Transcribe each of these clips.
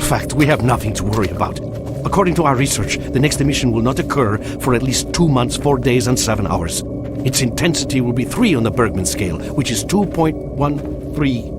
fact, we have nothing to worry about. According to our research, the next emission will not occur for at least 2 months, 4 days, and 7 hours. Its intensity will be 3 on the Bergman scale, which is 2.13.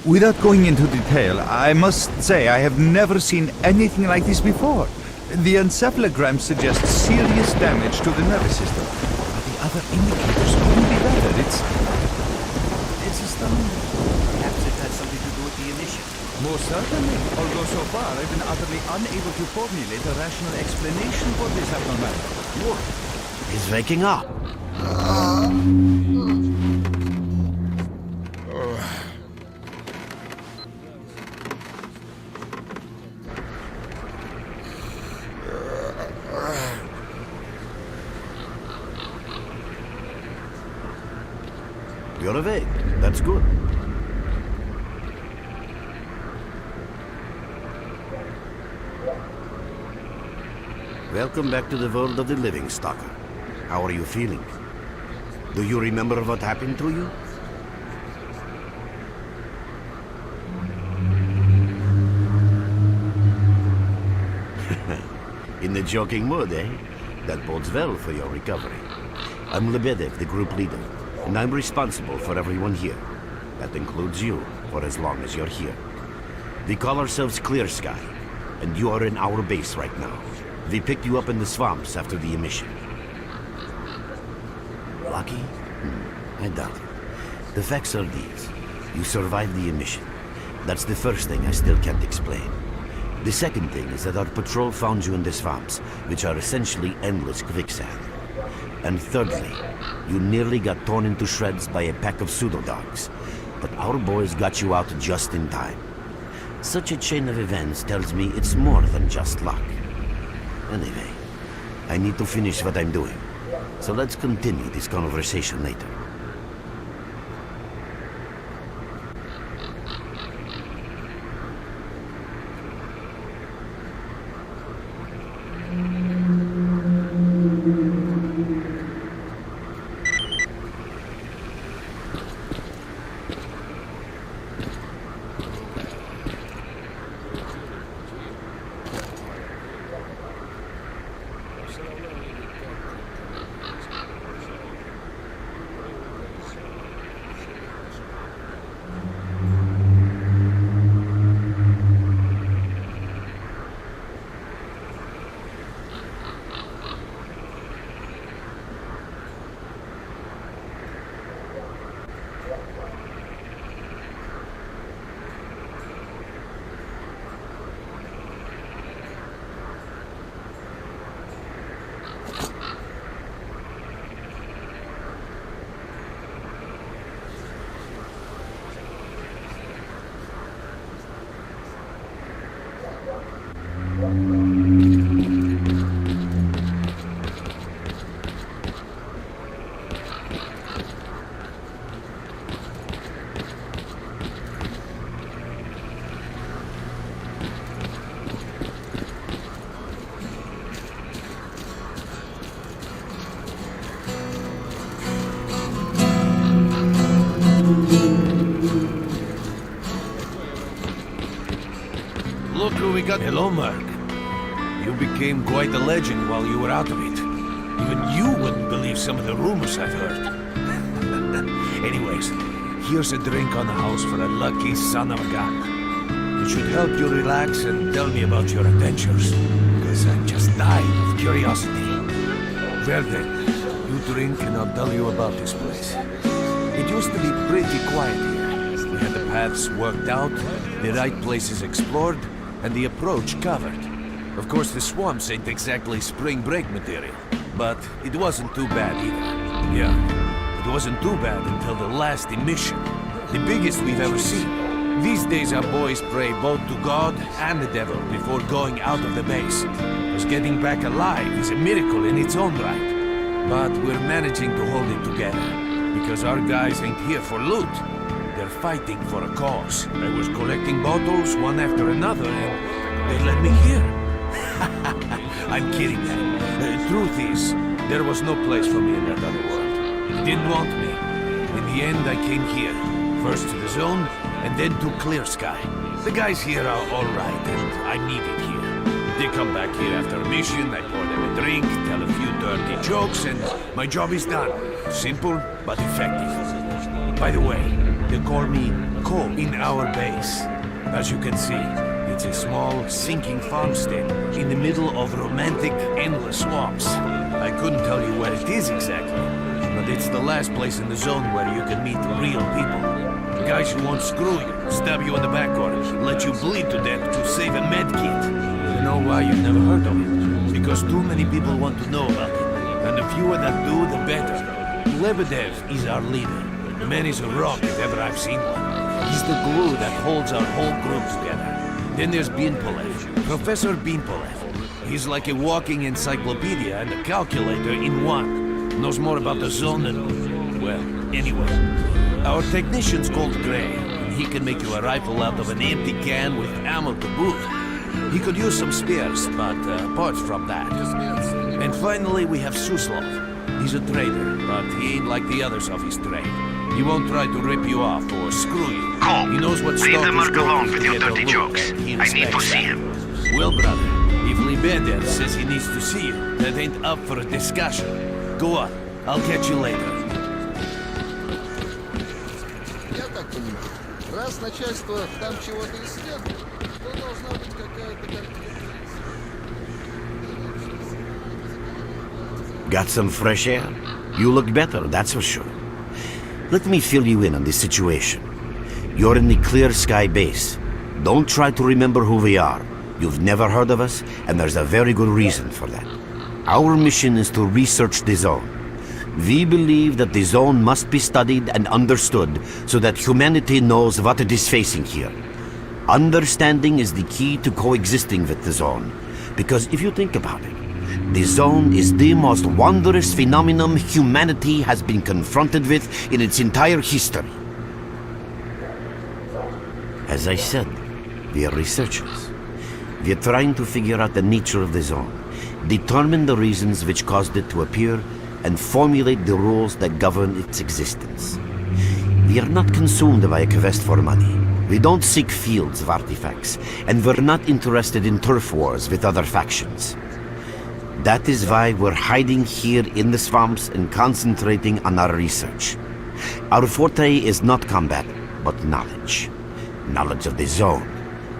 Without going into detail, I must say I have never seen anything like this before. The encephalogram suggests serious damage to the nervous system. But the other indicators couldn't be better. It's astounding. Perhaps it had something to do with the emission. Most certainly. Although so far I've been utterly unable to formulate a rational explanation for this abnormality. Look, he's waking up. You're awake. That's good. Welcome back to the world of the living, Stalker. How are you feeling? Do you remember what happened to you? In the joking mood, eh? That bodes well for your recovery. I'm Lebedev, the group leader, and I'm responsible for everyone here. That includes you, for as long as you're here. We call ourselves Clear Sky, and you are in our base right now. We picked you up in the swamps after the emission. Lucky? I doubt it. The facts are these. You survived the emission. That's the first thing I still can't explain. The second thing is that our patrol found you in the swamps, which are essentially endless quicksand. And thirdly, you nearly got torn into shreds by a pack of pseudo-dogs. But our boys got you out just in time. Such a chain of events tells me it's more than just luck. Anyway, I need to finish what I'm doing. So let's continue this conversation later. Look who we got. Hello, Mark. You became quite a legend while you were out of it. Even you wouldn't believe some of the rumors I've heard. Anyways, Here's a drink on the house for a lucky son of a gun. It should help you relax and tell me about your adventures, because I'm just dying of curiosity. Well then, you drink and I'll tell you about this place. It used to be pretty quiet here. We had the paths worked out, the right places explored, and the approach covered. Of course, the swamps ain't exactly spring break material, but it wasn't too bad either. Yeah, it wasn't too bad until the last emission, the biggest we've ever seen. These days our boys pray both to God and the devil before going out of the base. Because getting back alive is a miracle in its own right. But we're managing to hold it together, because our guys ain't here for loot. They're fighting for a cause. I was collecting bottles one after another, and they led me here. I'm kidding, man. Truth is, there was no place for me in that other world. They didn't want me. In the end, I came here. First to the zone, and then to Clear Sky. The guys here are all right, and I'm needed here. They come back here after a mission, I pour them a drink, tell a few dirty jokes, and my job is done. Simple, but effective. By the way, they call me Co in our base. As you can see, it's a small, sinking farmstead in the middle of romantic, endless swamps. I couldn't tell you where it is exactly, but it's the last place in the zone where you can meet real people. Guys who won't screw you, stab you in the back, or let you bleed to death to save a med kit. You know why you've never heard of it? Because too many people want to know about it, and the fewer that do, the better. Lebedev is our leader. The man is a rock if ever I've seen one. He's the glue that holds our whole group together. Then there's Binpolev, Professor Binpolev. He's like a walking encyclopedia and a calculator in one. Knows more about the zone than, well, anyway. Our technician's called Gray, and he can make you a rifle out of an empty can with ammo to boot. He could use some spares, but apart from that. And finally, we have Suslov. He's a trader, but he ain't like the others of his trade. He won't try to rip you off or screw you. Cole, He knows what leave stock the is Merc going alone to with your get a dirty loot, jokes. and he I need to respects see that. him. Well, brother, if Lebedev says he needs to see you, that ain't up for a discussion. Go on, I'll catch you later. Я так понимаю, раз начальство там чего-то исследует, то должна быть какая-то картина. Got some fresh air? You look better, that's for sure. Let me fill you in on this situation. You're in the Clear Sky base. Don't try to remember who we are. You've never heard of us, and there's a very good reason for that. Our mission is to research the zone. We believe that the zone must be studied and understood so that humanity knows what it is facing here. Understanding is the key to coexisting with the zone. Because if you think about it, the zone is the most wondrous phenomenon humanity has been confronted with in its entire history. As I said, we are researchers. We are trying to figure out the nature of the zone, determine the reasons which caused it to appear, and formulate the rules that govern its existence. We are not consumed by a quest for money. We don't seek fields of artifacts, and we're not interested in turf wars with other factions. That is why we're hiding here in the swamps and concentrating on our research. Our forte is not combat, but knowledge. Knowledge of the zone,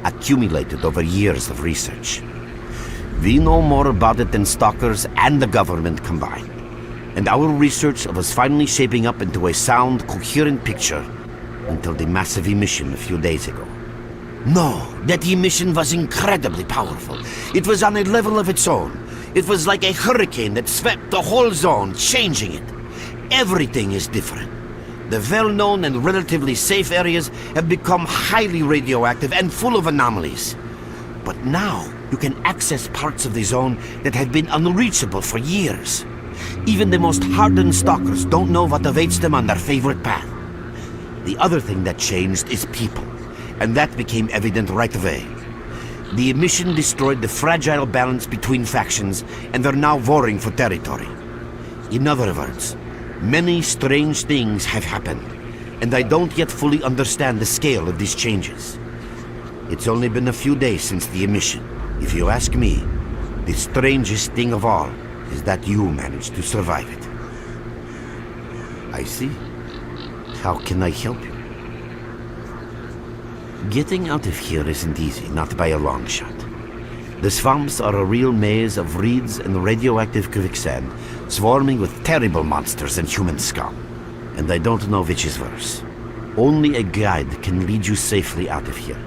accumulated over years of research. We know more about it than stalkers and the government combined. And our research was finally shaping up into a sound, coherent picture until the massive emission a few days ago. No, that emission was incredibly powerful. It was on a level of its own. It was like a hurricane that swept the whole zone, changing it. Everything is different. The well-known and relatively safe areas have become highly radioactive and full of anomalies. But now, you can access parts of the zone that have been unreachable for years. Even the most hardened stalkers don't know what awaits them on their favorite path. The other thing that changed is people, and that became evident right away. The emission destroyed the fragile balance between factions, and they're now warring for territory. In other words, many strange things have happened, and I don't yet fully understand the scale of these changes. It's only been a few days since the emission. If you ask me, the strangest thing of all is that you managed to survive it. I see. How can I help you? Getting out of here isn't easy, not by a long shot. The swamps are a real maze of reeds and radioactive quicksand, swarming with terrible monsters and human scum. And I don't know which is worse. Only a guide can lead you safely out of here.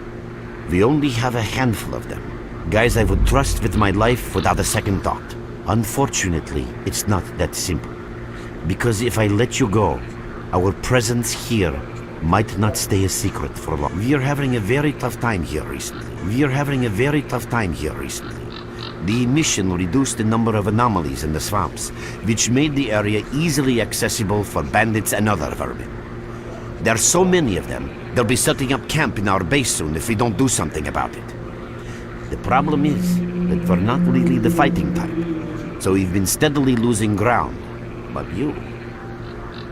We only have a handful of them. Guys I would trust with my life without a second thought. Unfortunately, it's not that simple. Because if I let you go, our presence here might not stay a secret for long. We are having a very tough time here recently. The emission reduced the number of anomalies in the swamps, which made the area easily accessible for bandits and other vermin. There are so many of them, they'll be setting up camp in our base soon if we don't do something about it. The problem is that we're not really the fighting type, so we've been steadily losing ground. But you,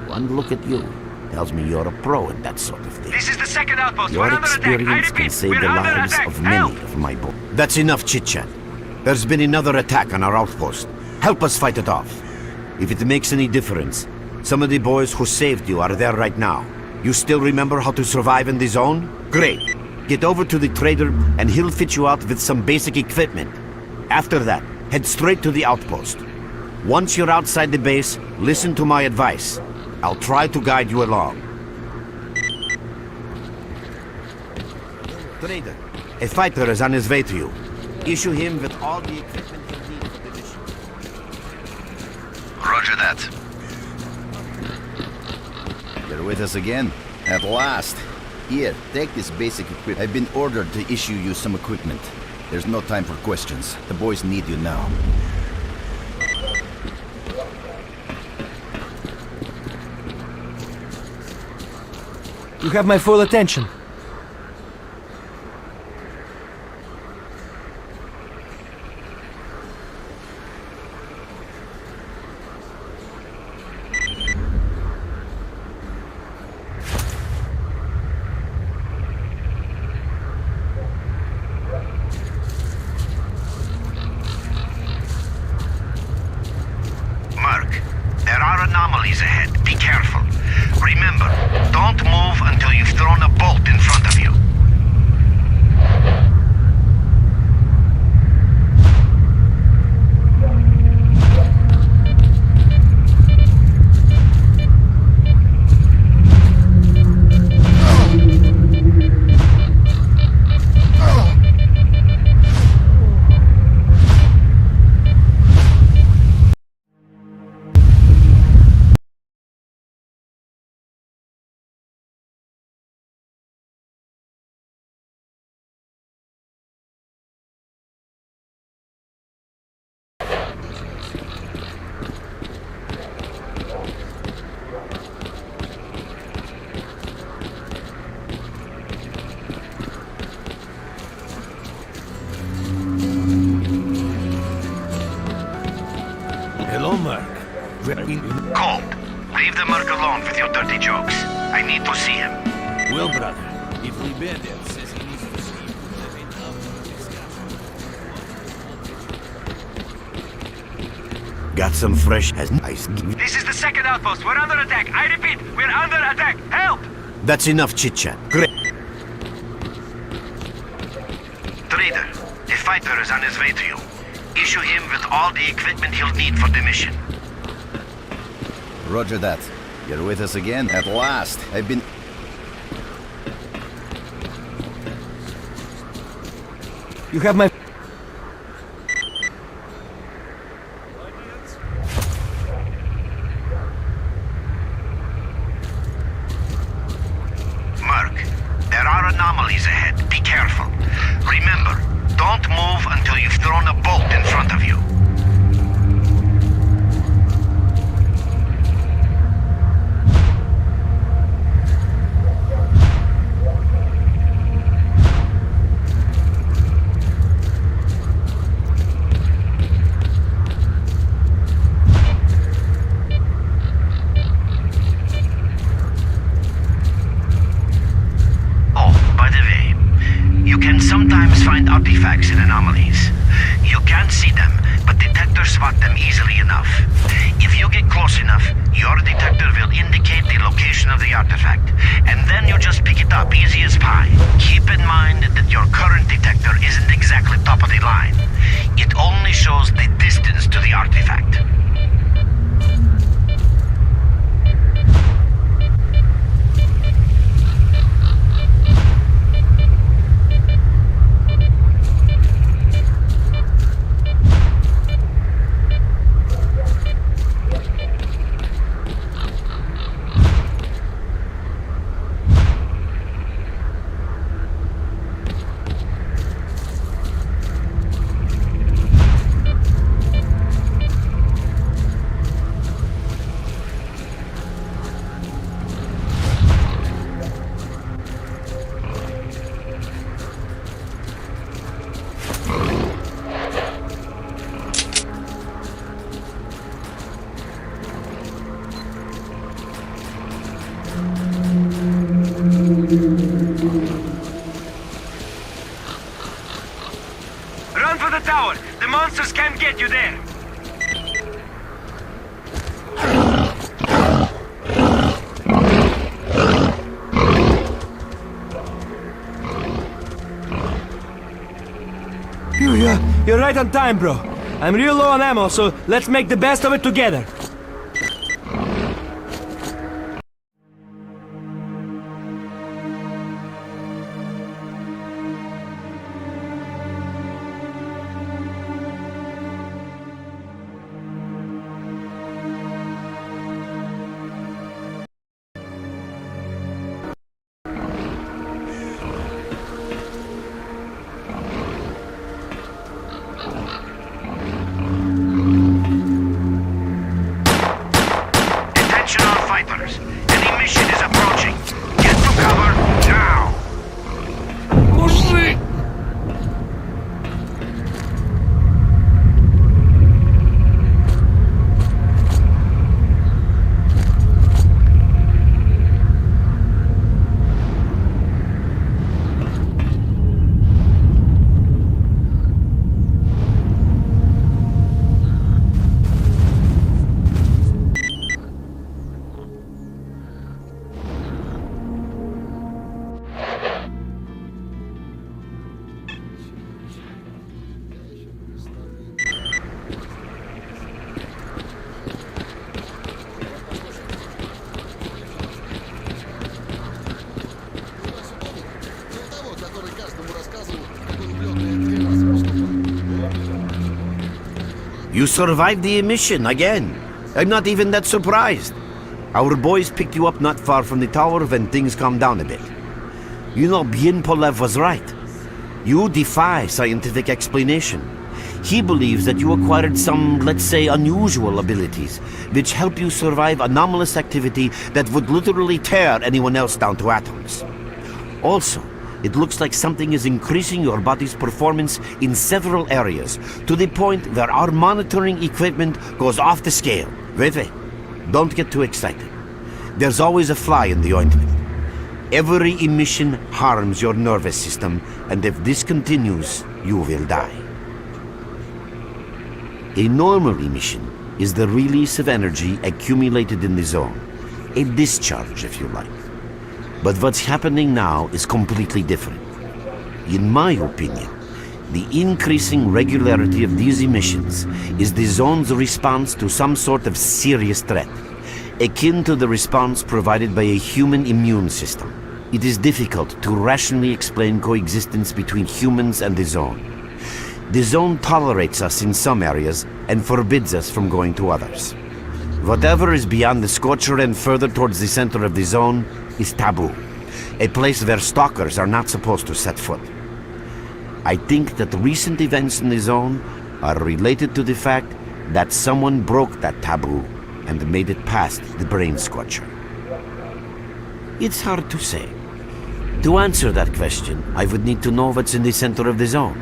one look at you, tells me you're a pro in that sort of thing. This is the second outpost. Your experience can save the lives of many of my boys. That's enough chit-chat. There's been another attack on our outpost. Help us fight it off. If it makes any difference, some of the boys who saved you are there right now. You still remember how to survive in the zone? Great. Get over to the trader and he'll fit you out with some basic equipment. After that, head straight to the outpost. Once you're outside the base, listen to my advice. I'll try to guide you along. Trader, a fighter is on his way to you. Issue him with all the equipment he needs for the mission. Roger that. You're with us again? At last. Here, take this basic equipment. I've been ordered to issue you some equipment. There's no time for questions. The boys need you now. You have my full attention. Mark, there are anomalies ahead. Be careful. Remember, don't move until you've thrown a bolt in front of you. Hello, Mark. Cold. Leave the Merc alone with your dirty jokes. I need to see him. Well, brother, if the bandit says he needs to see you, then it's up to discuss. Got some fresh as ice. This is the second outpost. We're under attack. I repeat, we're under attack. Help! That's enough chit-chat. Great. Trader, a fighter is on his way to you. Issue him with all the equipment he'll need for the mission. Roger that. You're with us again? At last. I've been... You have my... Merc, there are anomalies ahead. Be careful. Remember, don't move until you've thrown a bolt in front of you. Oh, by the way, you can sometimes find artifacts artifacts and anomalies. You can't see them, but detectors spot them easily enough. If you get close enough, your detector will indicate the location of the artifact, and then you just pick it up easy as pie. Keep in mind that your current detector isn't exactly top of the line. It only shows the distance to the artifact. Run for the tower! The monsters can't get you there! You're right on time, bro. I'm real low on ammo, so let's make the best of it together. Any mission is approaching. Get to cover now! You survived the emission again. I'm not even that surprised. Our boys picked you up not far from the tower when things calmed down a bit. You know, Bien Polev was right. You defy scientific explanation. He believes that you acquired some, let's say, unusual abilities, which help you survive anomalous activity that would literally tear anyone else down to atoms. Also, it looks like something is increasing your body's performance in several areas, to the point where our monitoring equipment goes off the scale. Wait. Don't get too excited. There's always a fly in the ointment. Every emission harms your nervous system, and if this continues, you will die. A normal emission is the release of energy accumulated in the zone. A discharge, if you like. But what's happening now is completely different. In my opinion, the increasing regularity of these emissions is the zone's response to some sort of serious threat, akin to the response provided by a human immune system. It is difficult to rationally explain coexistence between humans and the zone. The zone tolerates us in some areas and forbids us from going to others. Whatever is beyond the scorcher and further towards the center of the zone is taboo, a place where stalkers are not supposed to set foot. I think that recent events in the zone are related to the fact that someone broke that taboo and made it past the brain scorcher. It's hard to say. To answer that question, I would need to know what's in the center of the zone.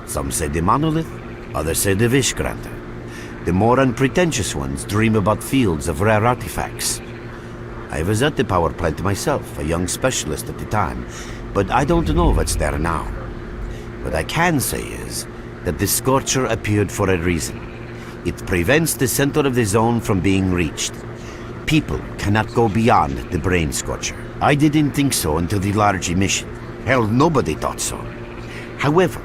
Some say the monolith, others say the wish granter. The more unpretentious ones dream about fields of rare artifacts. I was at the power plant myself, a young specialist at the time, but I don't know what's there now. What I can say is that the Scorcher appeared for a reason. It prevents the center of the zone from being reached. People cannot go beyond the Brain Scorcher. I didn't think so until the large emission. Hell, nobody thought so. However,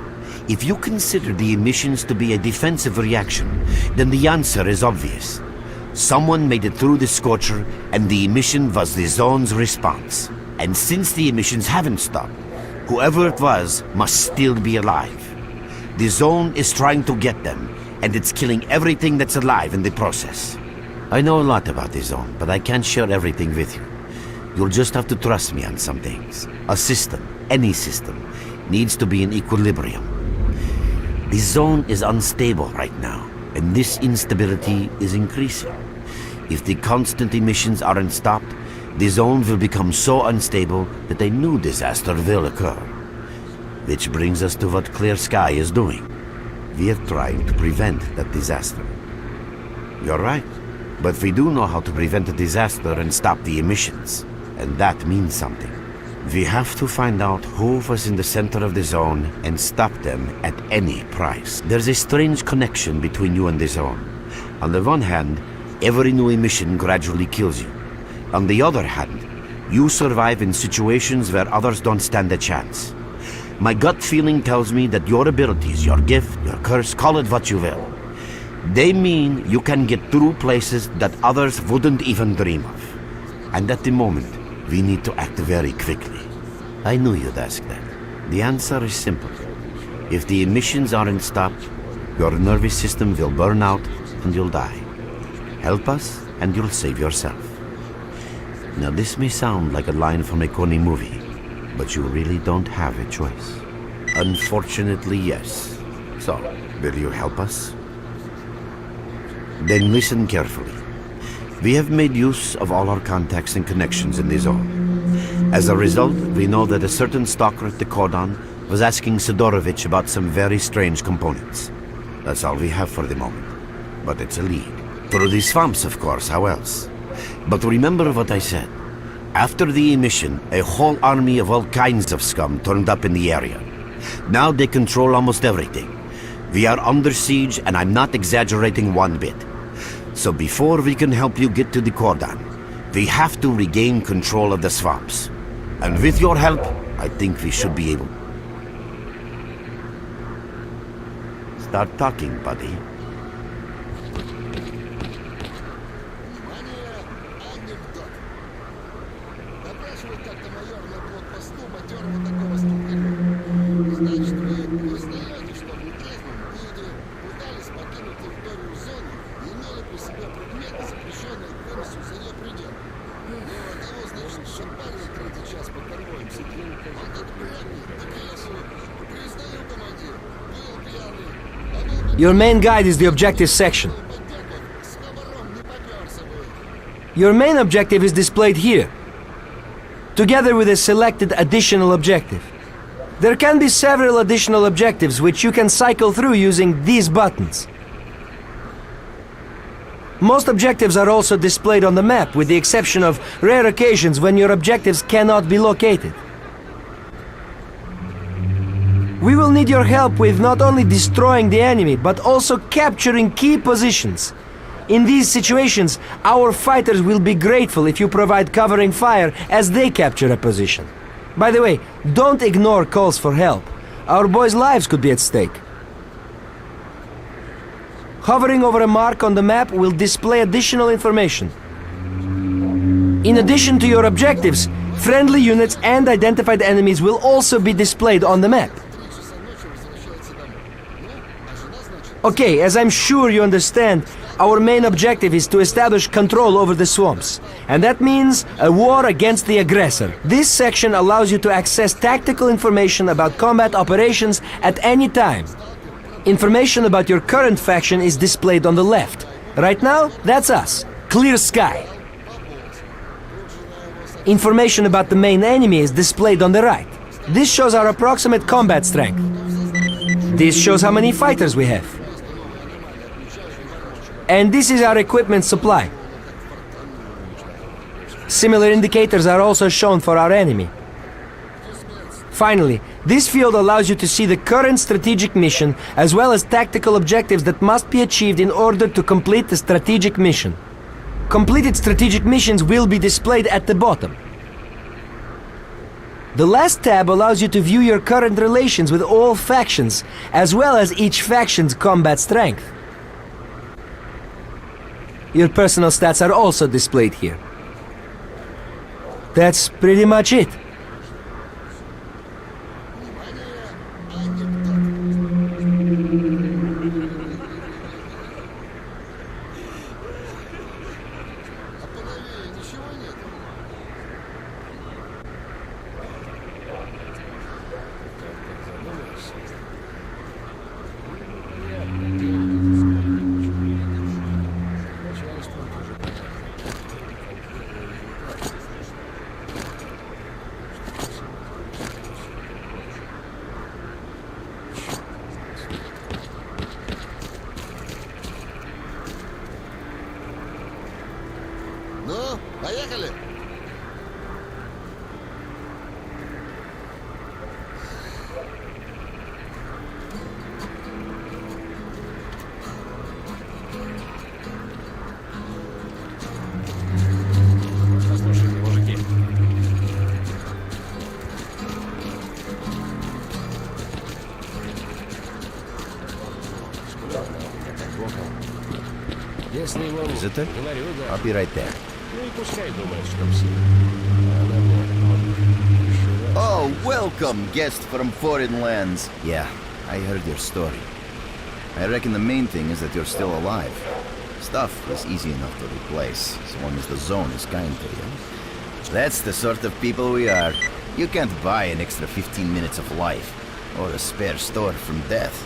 if you consider the emissions to be a defensive reaction, then the answer is obvious. Someone made it through the Scorcher, and the emission was the zone's response. And since the emissions haven't stopped, whoever it was must still be alive. The zone is trying to get them, and it's killing everything that's alive in the process. I know a lot about the zone, but I can't share everything with you. You'll just have to trust me on some things. A system, any system, needs to be in equilibrium. The zone is unstable right now, and this instability is increasing. If the constant emissions aren't stopped, the zone will become so unstable that a new disaster will occur. Which brings us to what Clear Sky is doing. We are trying to prevent that disaster. You're right, but we do know how to prevent a disaster and stop the emissions, and that means something. We have to find out who was in the center of the zone and stop them at any price. There's a strange connection between you and the zone. On the one hand, every new emission gradually kills you. On the other hand, you survive in situations where others don't stand a chance. My gut feeling tells me that your abilities, your gift, your curse, call it what you will, they mean you can get through places that others wouldn't even dream of. And at the moment, we need to act very quickly. I knew you'd ask that. The answer is simple. If the emissions aren't stopped, your nervous system will burn out and you'll die. Help us and you'll save yourself. Now this may sound like a line from a corny movie, but you really don't have a choice. Unfortunately, yes. So, will you help us? Then listen carefully. We have made use of all our contacts and connections in the zone. As a result, we know that a certain stalker at the cordon was asking Sidorovich about some very strange components. That's all we have for the moment. But it's a lead. Through the swamps, of course, how else? But remember what I said. After the emission, a whole army of all kinds of scum turned up in the area. Now they control almost everything. We are under siege, and I'm not exaggerating one bit. So before we can help you get to the cordon, we have to regain control of the swamps. And with your help, I think we should be able. Start talking, buddy. Your main guide is the objective section. Your main objective is displayed here, together with a selected additional objective. There can be several additional objectives which you can cycle through using these buttons. Most objectives are also displayed on the map, with the exception of rare occasions when your objectives cannot be located. We will need your help with not only destroying the enemy, but also capturing key positions. In these situations, our fighters will be grateful if you provide covering fire as they capture a position. By the way, don't ignore calls for help. Our boys' lives could be at stake. Hovering over a mark on the map will display additional information. In addition to your objectives, friendly units and identified enemies will also be displayed on the map. Okay, as I'm sure you understand, our main objective is to establish control over the swamps. And that means a war against the aggressor. This section allows you to access tactical information about combat operations at any time. Information about your current faction is displayed on the left. Right now, that's us, Clear Sky. Information about the main enemy is displayed on the right. This shows our approximate combat strength. This shows how many fighters we have. And this is our equipment supply. Similar indicators are also shown for our enemy. Finally, this field allows you to see the current strategic mission as well as tactical objectives that must be achieved in order to complete the strategic mission. Completed strategic missions will be displayed at the bottom. The last tab allows you to view your current relations with all factions, as well as each faction's combat strength. Your personal stats are also displayed here. That's pretty much it. Ну, поехали! Послушайте, мужики. Если его Visitor? говорю, да. I'll be right there. Ну и пускай думает, что все. Она может. Oh, welcome, guest from foreign lands. Yeah, I heard your story. I reckon the main thing is that you're still alive. Stuff is easy enough to replace, as long as the zone is kind to you. That's the sort of people we are. You can't buy an extra 15 minutes of life, or a spare store from death.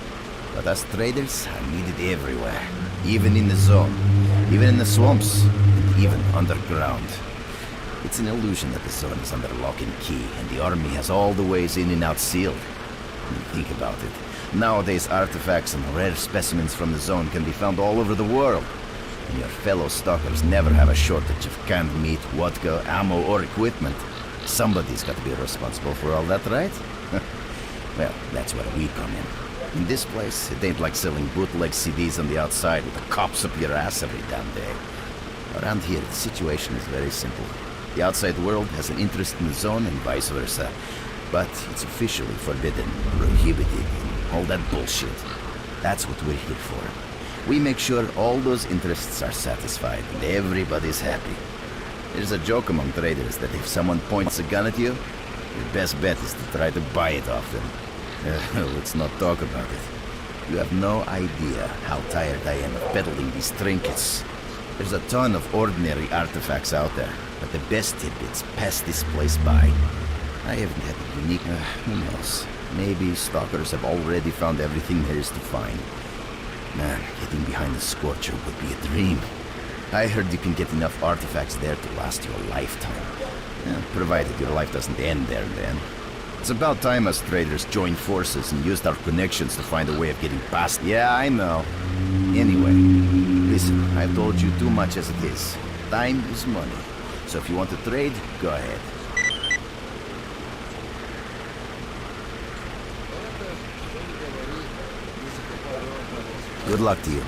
But us traders are needed everywhere, even in the zone, even in the swamps, and even underground. It's an illusion that the zone is under lock and key, and the army has all the ways in and out sealed. I mean, think about it. Nowadays, artifacts and rare specimens from the zone can be found all over the world. And your fellow stalkers never have a shortage of canned meat, vodka, ammo, or equipment. Somebody's got to be responsible for all that, right? Well, that's where we come in. In this place, it ain't like selling bootleg CDs on the outside with the cops up your ass every damn day. Around here, the situation is very simple. The outside world has an interest in the zone and vice versa. But it's officially forbidden, prohibited, and all that bullshit. That's what we're here for. We make sure all those interests are satisfied and everybody's happy. There's a joke among traders that if someone points a gun at you, your best bet is to try to buy it off them. Let's not talk about it. You have no idea how tired I am of peddling these trinkets. There's a ton of ordinary artifacts out there, but the best tidbits pass this place by. I haven't had a unique... who knows? Maybe stalkers have already found everything there is to find. Man, getting behind the Scorcher would be a dream. I heard you can get enough artifacts there to last you a lifetime. Provided your life doesn't end there then. It's about time us traders joined forces and used our connections to find a way of getting past. Yeah, I know. Anyway, listen, I've told you too much as it is. Time is money. So if you want to trade, go ahead. Good luck to you.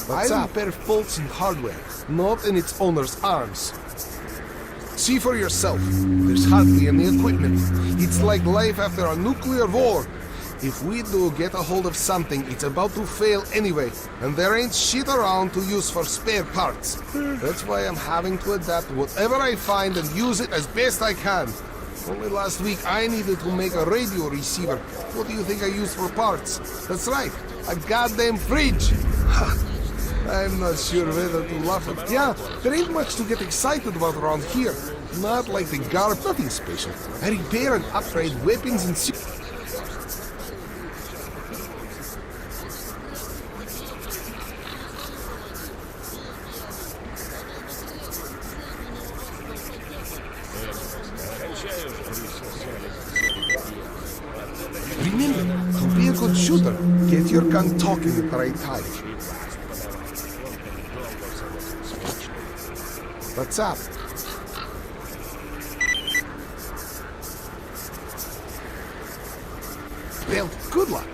I repair faults in hardware, not in its owner's arms. See for yourself. There's hardly any equipment. It's like life after a nuclear war. If we do get a hold of something, it's about to fail anyway, and there ain't shit around to use for spare parts. That's why I'm having to adapt whatever I find and use it as best I can. Only last week I needed to make a radio receiver. What do you think I used for parts? That's right, a goddamn fridge. I'm not sure whether to laugh at. Yeah, there ain't much to get excited about around here. Not like the garb, nothing special. I repair and upgrade weapons and remember, to be a good shooter, get your gun talking at the right time. What's up? Well, good luck.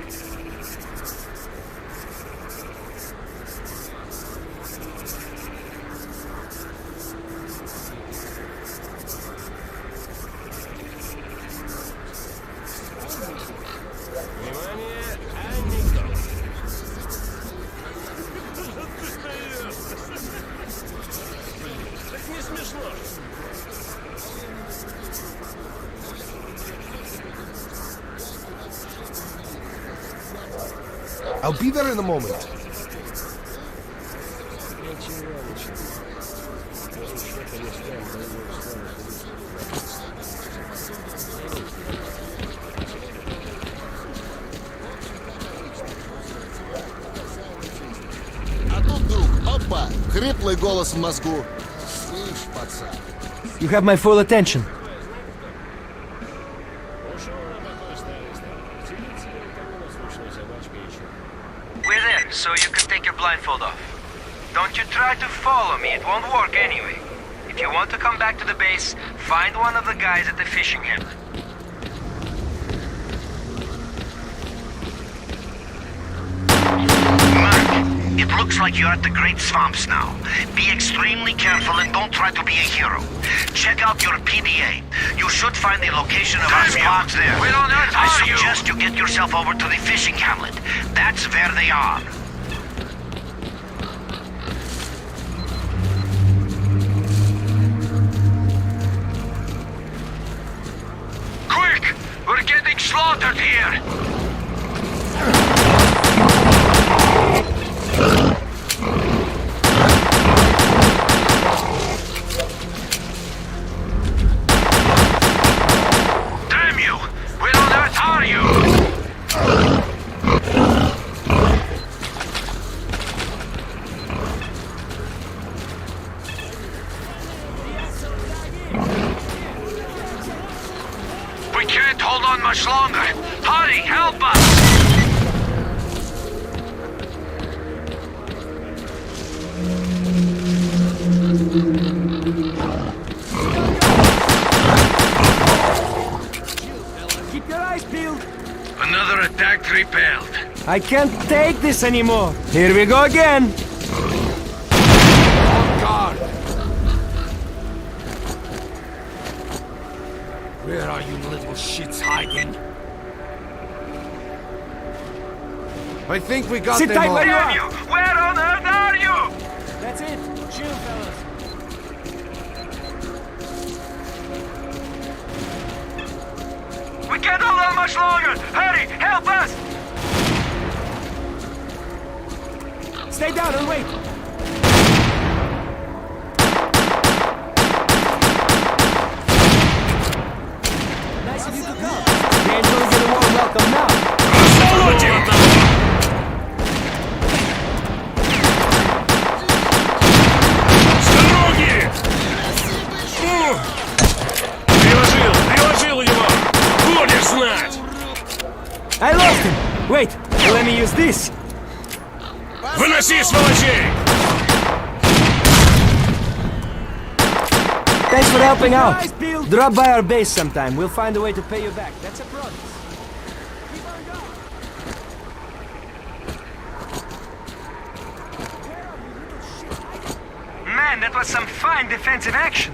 I'll be there in a moment. А тут вдруг, опа, хриплый голос в мозгу. Слышь, пацан. You have my full attention. We're there, so you can take your blindfold off. Don't you try to follow me, it won't work anyway. If you want to come back to the base, find one of the guys at the fishing hamlet. It looks like you're at the Great Swamps now. Be extremely careful and don't try to be a hero. Check out your PDA. You should find the location of our squads there. Where on earth I are you? suggest you get yourself over to the fishing hamlet. That's where they are. Quick! We're getting slaughtered here! Damn you! Where on earth are you? We can't hold on much longer. Hurry, help us! Keep your eyes peeled. Another attack repelled. I can't take this anymore. Here we go again. God! Where are you little shits hiding? I think we got Sit them tight all. where you Damn are. you! Where on earth are you? That's it. Chill, fellas. We can't hold on much longer! Hurry, help us! Stay down and wait. Nice of you to come. You ain't gonna get a warm welcome now. Приложил его! Будешь знать! I lost him. Wait, let me use this. Выноси, сволочей! Thanks for helping out. Drop by our base sometime. We'll find a way to pay you back. That's a promise. Keep on going. Man, that was some fine defensive action.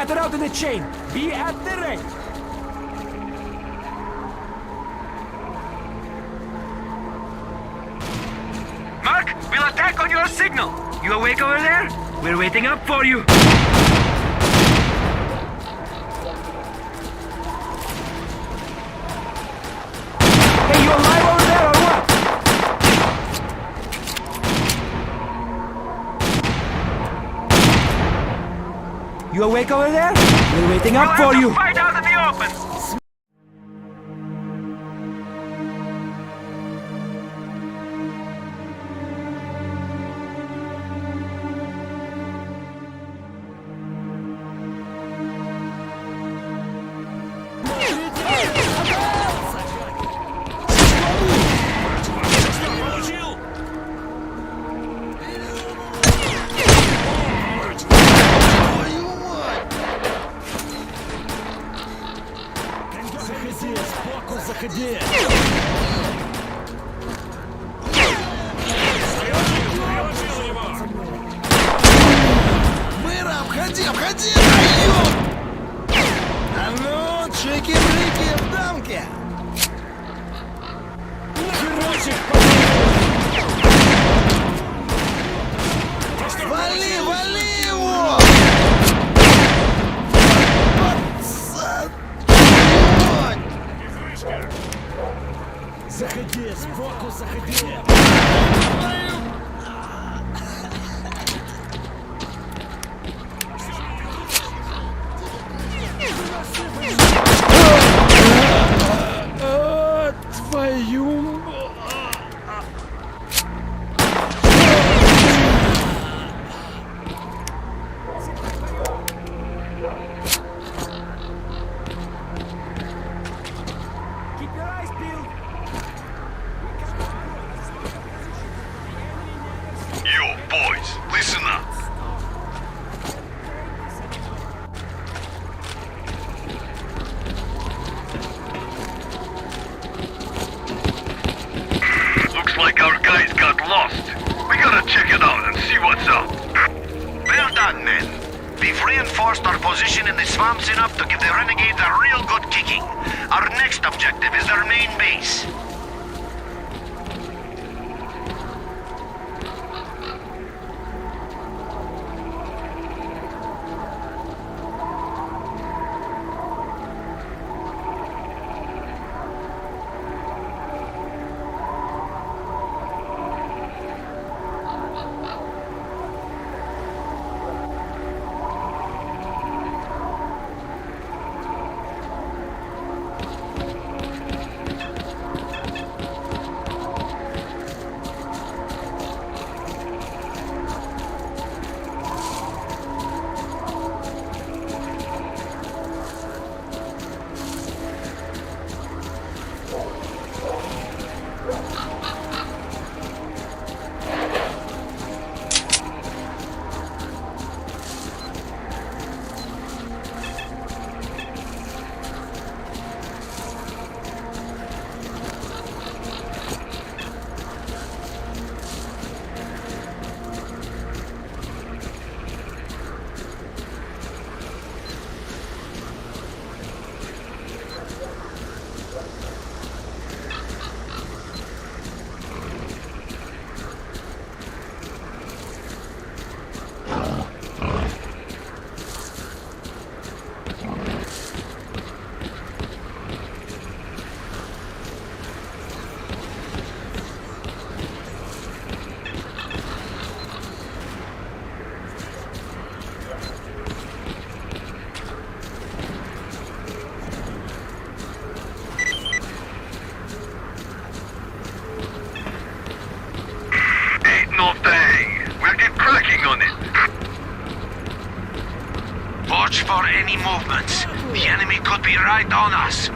Scatter out in a chain. Be at the ready. Mark, we'll attack on your signal. You awake over there? We're waiting up for you. Hey, you alive over there or what? You awake over there? We're waiting up for you. Fight out in the open. Мэра, обходи, обходи! Даём! А ну, чики-брики в дамке! Вали, вали его! Пацан! Заходи, сбоку заходи. Твою... Keep your eyes peeled. Yo, boys, listen up. Looks like our guys got lost. We gotta check it out and see what's up. Well done, men. We've reinforced our position in the swamps enough to give the renegades a real good kicking. Our next objective is their main base. No thing. We'll get cracking on it. Watch for any movements. The enemy could be right on us.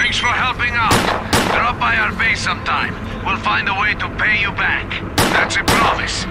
Thanks for helping out. Drop by our base sometime. We'll find a way to pay you back. That's a promise.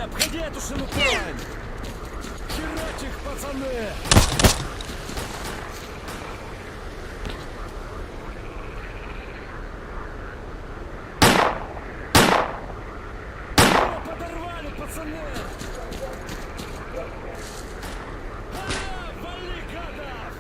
Обходи эту шелупань! Херач их, пацаны! О, подорвали, пацаны! Вали, гадов!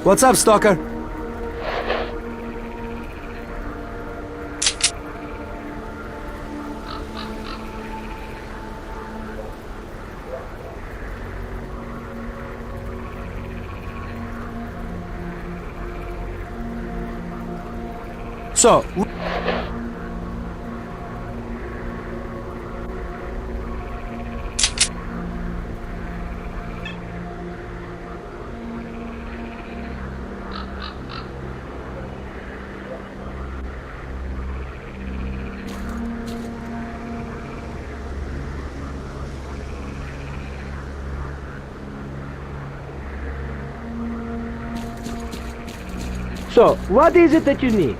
What's up, Stalker? So, what is it that you need?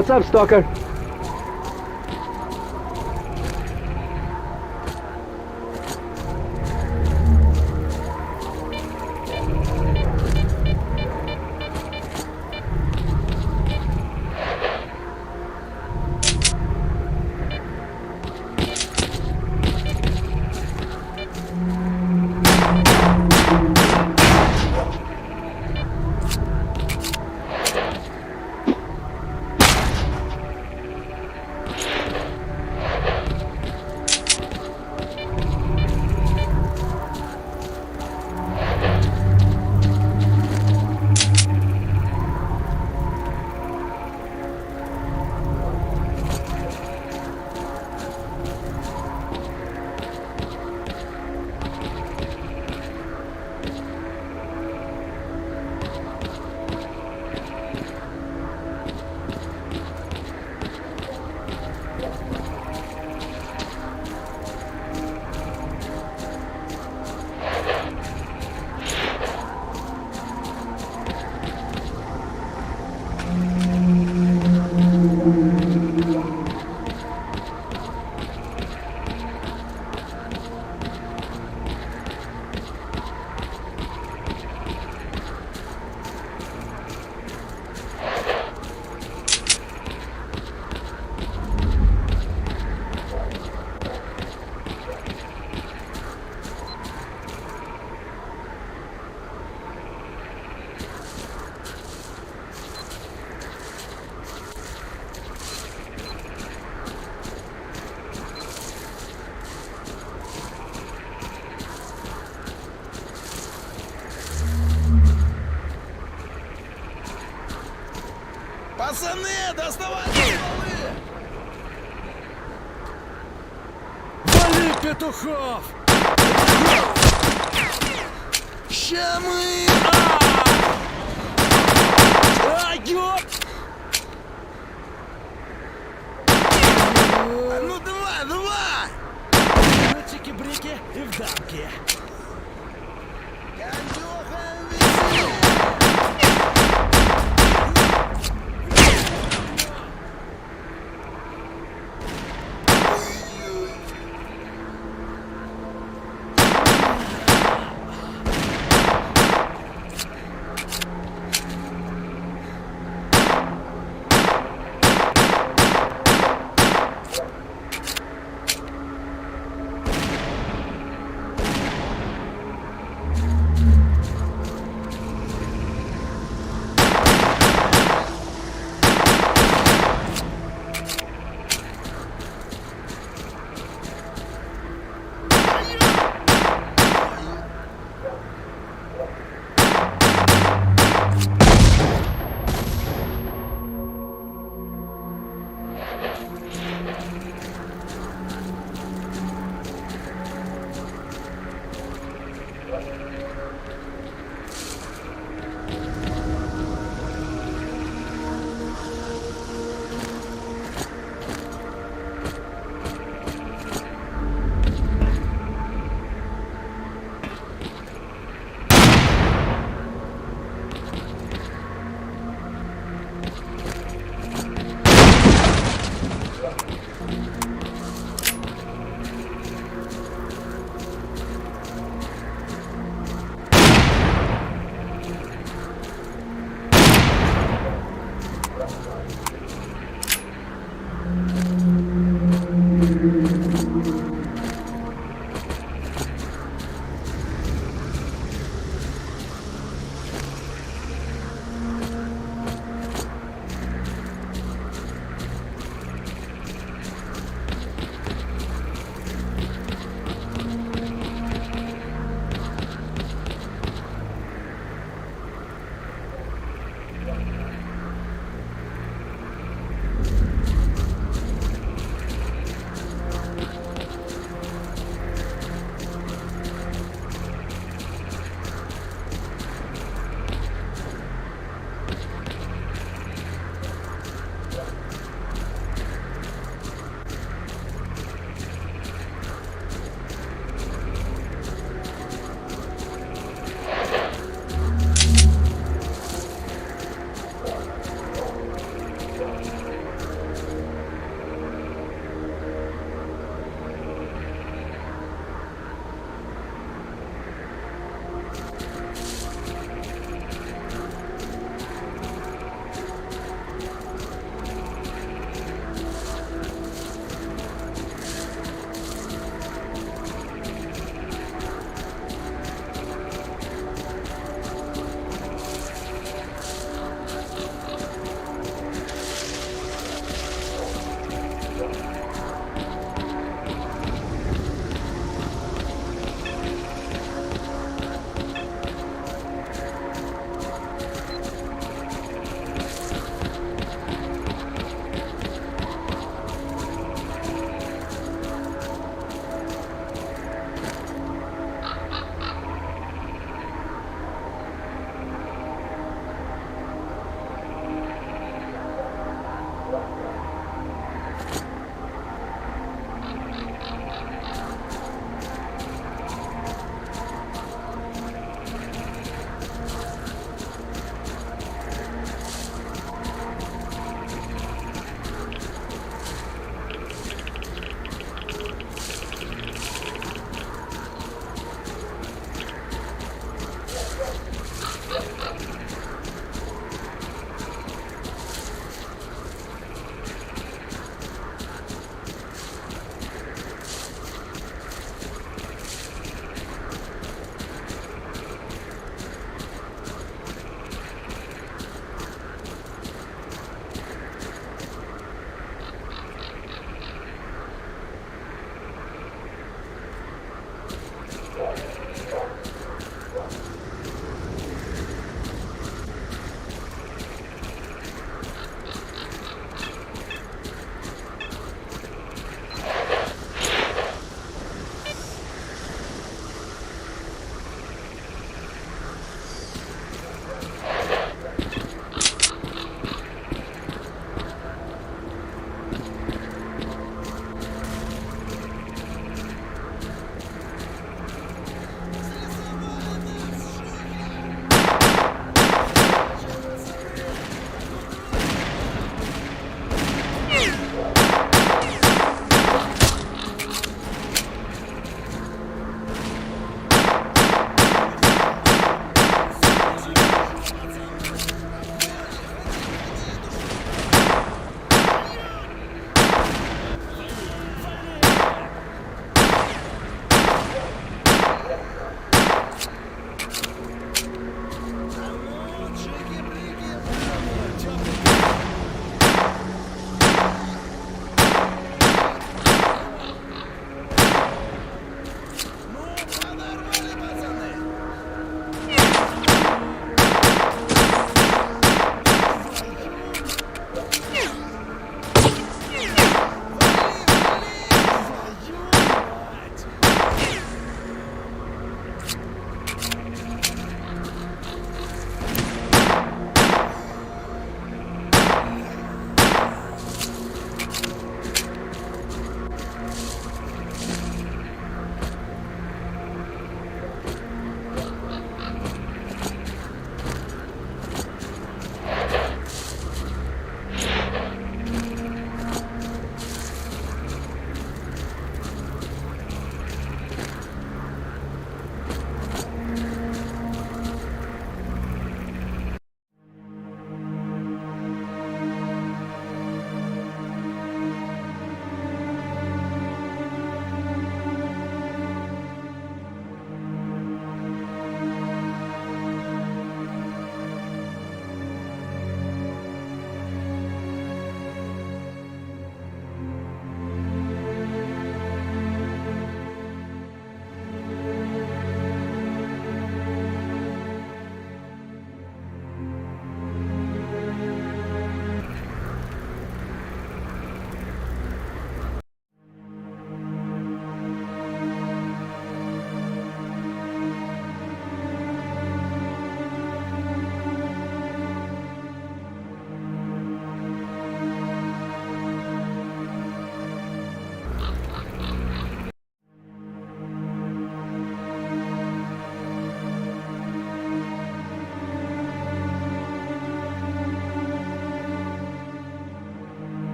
What's up, Stalker? Пацаны, доставайте стволы! Вали, петухов! Ща мы... Ёп! Ну давай! Чики-брики и в дамки. Кондюха, вези!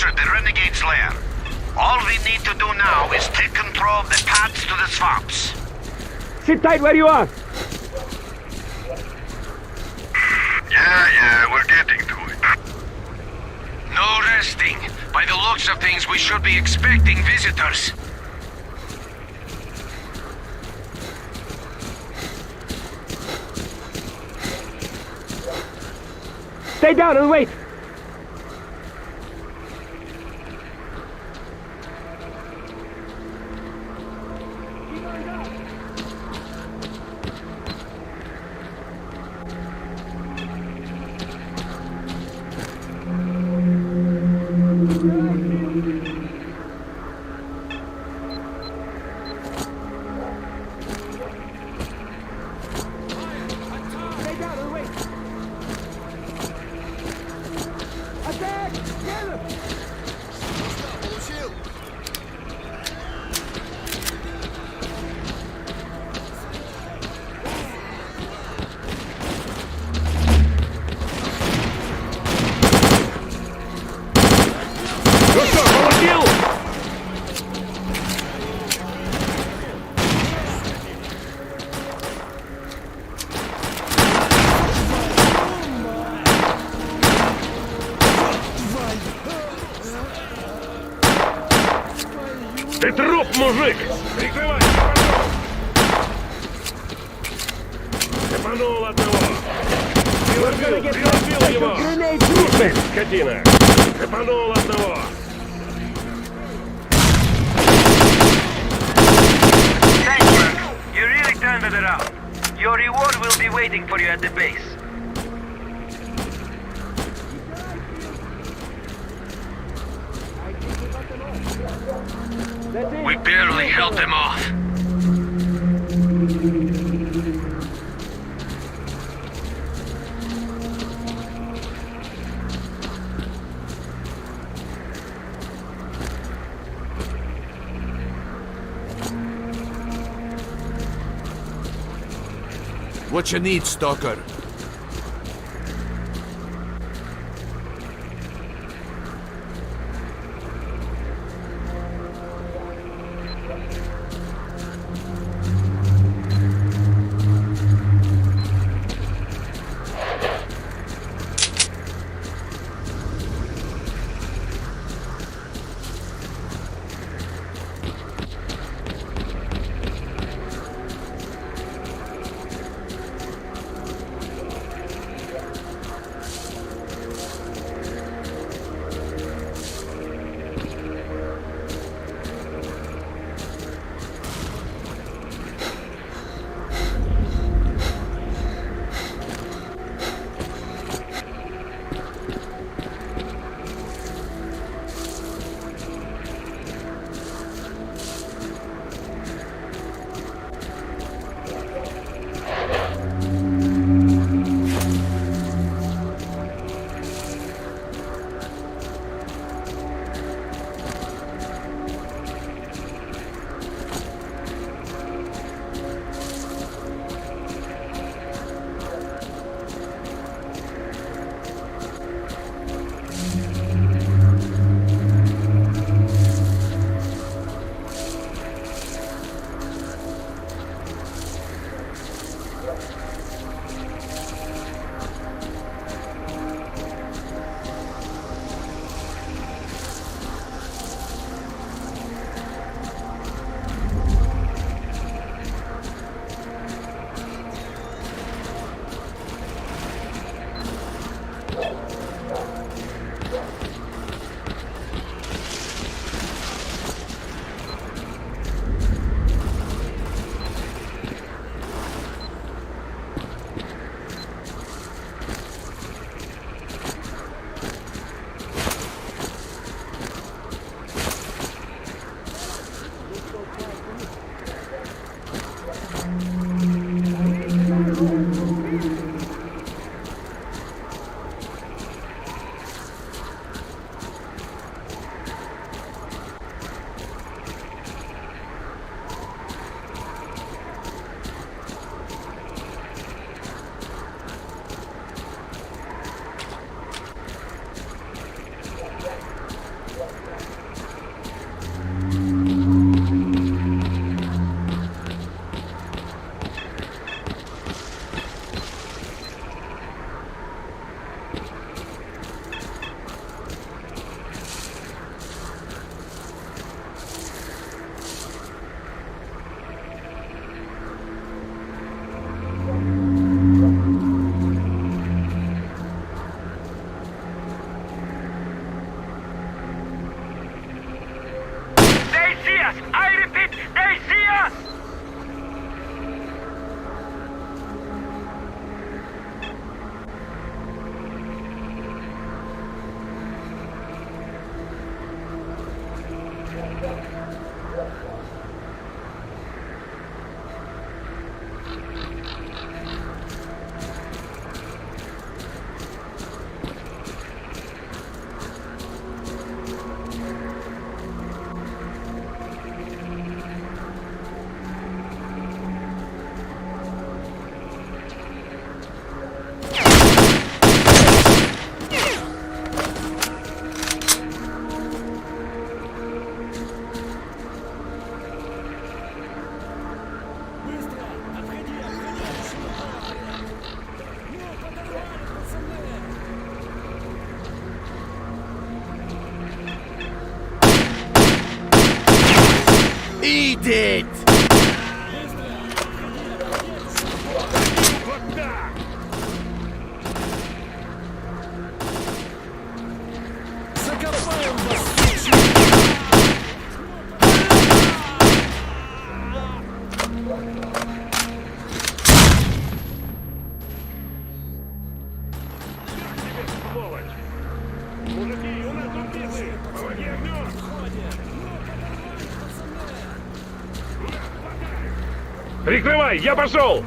captured the Renegade's lair. All we need to do now is take control of the paths to the swamps. Sit tight where you are. Yeah, we're getting to it. No resting. By the looks of things, we should be expecting visitors. Stay down and wait. Получил! Ты труп, мужик! Прикрывай! Цепанул одного! Прилупил его! Слушай, скотина! Цепанул одного! Thanks, Burke. You really turned it around. Your reward will be waiting for you at the base. We barely held them off. What you need, Stalker? Eat it! Прикрывай, я пошел!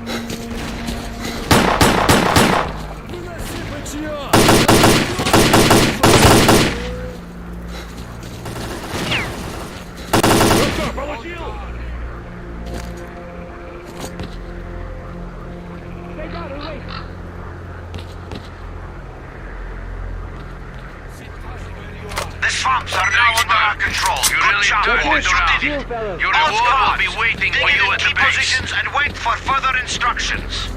Ну что, получил? The swamps are now under our control. You Good really job, turned boys. it You around. did it. Your All reward will squads, be waiting dig for in you in at the key base. positions and wait for further instructions.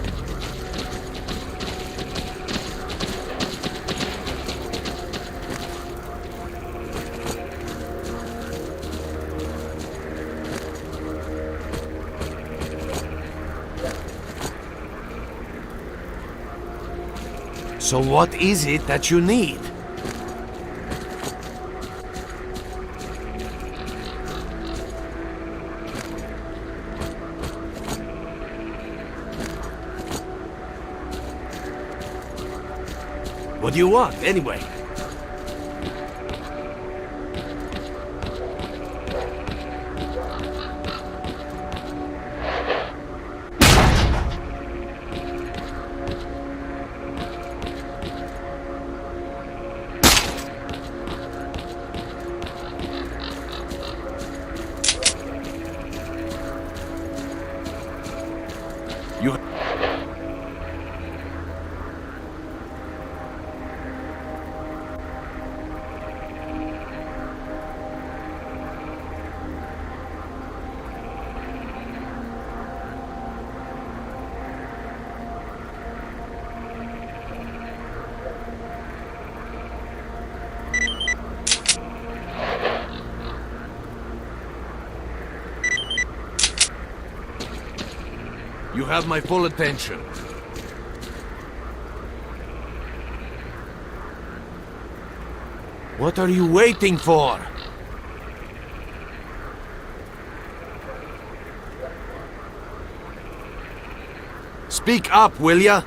So what is it that you need? What do you want, anyway? You... You have my full attention. What are you waiting for? Speak up, will ya?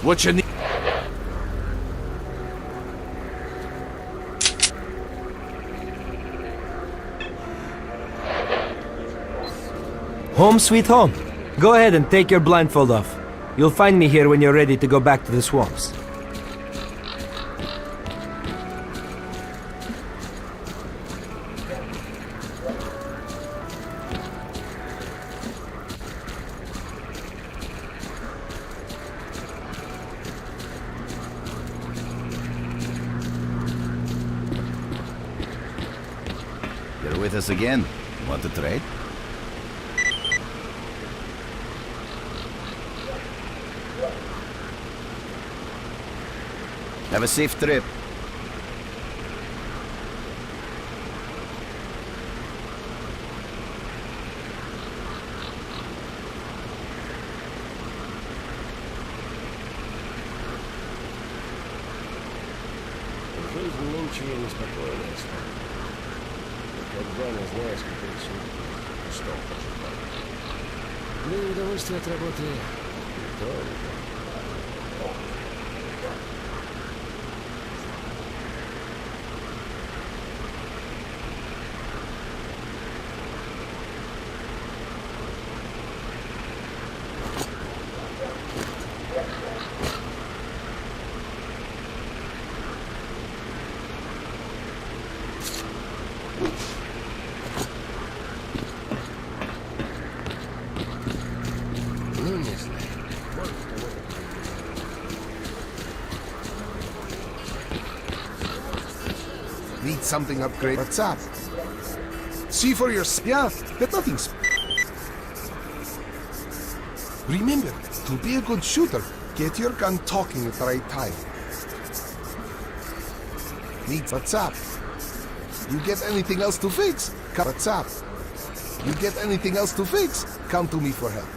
What you need? Home sweet home. Go ahead and take your blindfold off. You'll find me here when you're ready to go back to the swamps. You're with us again. Want to trade? Have a safe trip. Жизнь нынче неспокойная стала. Никогда не знаешь, как решить, что ожидать. Да и удовольствие от работы только. Ну, не знаю. Может, кого-то. Need something upgrade. What's up? See for yourself. Yeah, but nothing's. Remember, to be a good shooter, get your gun talking at the right time. Need what's up? You get anything else to fix? What's up? You get anything else to fix? Come to me for help.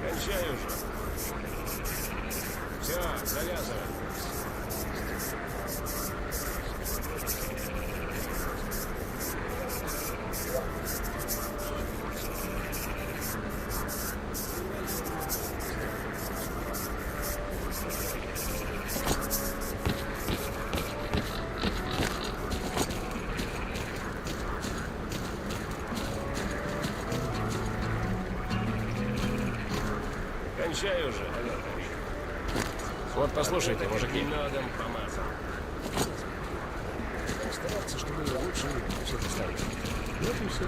Кончай уже. Все, завязывай. Кончай уже. Вот послушайте, мужики. Медом помазал. Стараться, чтобы лучше все это ставить. Вот и все.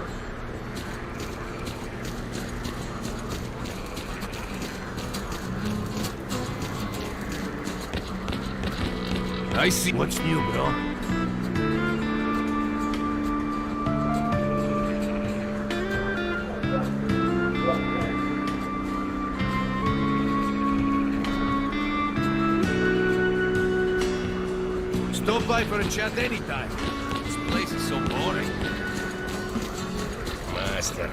I see. What's new, bro? Stop by for a chat anytime. This place is so boring. Мастер.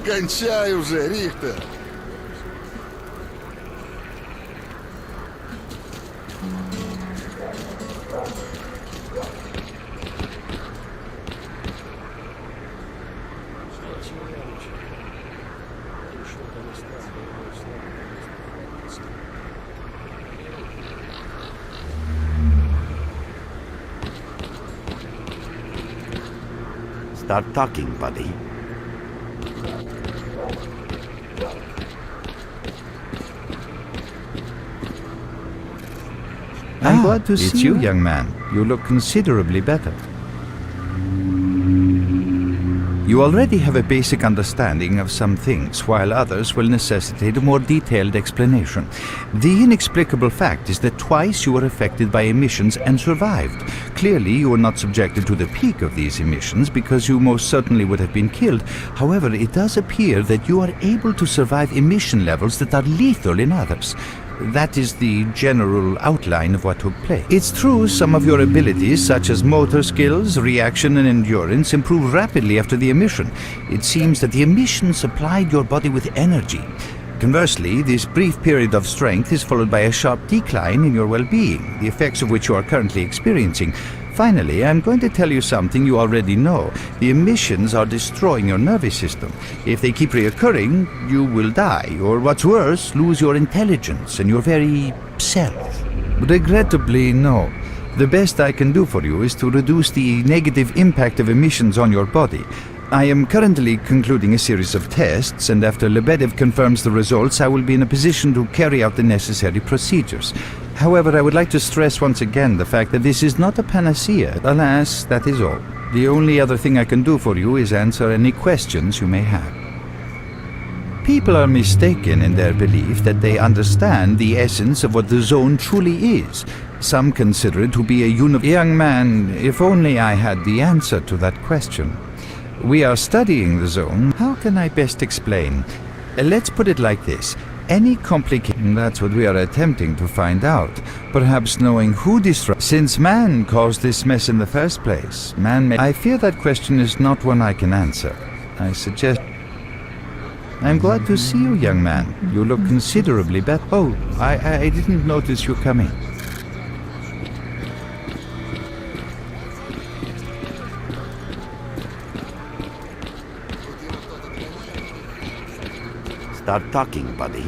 Кончай уже, Рихтер! Start talking, buddy. I'm glad to see you, young man. You look considerably better. You already have a basic understanding of some things, while others will necessitate a more detailed explanation. The inexplicable fact is that twice you were affected by emissions and survived. Clearly, you were not subjected to the peak of these emissions because you most certainly would have been killed. However, it does appear that you are able to survive emission levels that are lethal in others. That is the general outline of what took place. It's true some of your abilities, such as motor skills, reaction and endurance, improve rapidly after the emission. It seems that the emission supplied your body with energy. Conversely, this brief period of strength is followed by a sharp decline in your well-being, the effects of which you are currently experiencing. Finally, I'm going to tell you something you already know. The emissions are destroying your nervous system. If they keep reoccurring, you will die, or what's worse, lose your intelligence and your very self. Regrettably, no. The best I can do for you is to reduce the negative impact of emissions on your body. I am currently concluding a series of tests, and after Lebedev confirms the results, I will be in a position to carry out the necessary procedures. However, I would like to stress once again the fact that this is not a panacea. Alas, that is all. The only other thing I can do for you is answer any questions you may have. People are mistaken in their belief that they understand the essence of what the zone truly is. Some consider it to be a Young man, if only I had the answer to that question. We are studying the zone. How can I best explain? Let's put it like this. any complication? That's what we are attempting to find out. Perhaps knowing who disrupted. Since man caused this mess in the first place, man may. I fear that question is not one I can answer. I suggest. I'm glad to see you, young man. You look considerably better. Oh, I didn't notice you coming. Start talking, buddy.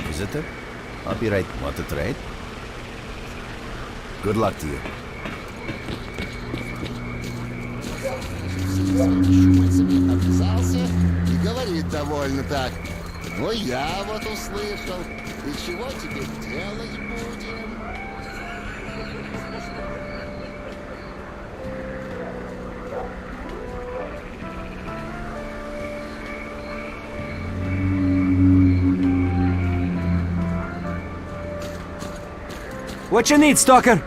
Visitor? I'll be right. Want to trade? Good luck to you. Обвязался и говорит довольно так. Ну, я вот услышал. И чего теперь делать будем? What you need, Stalker?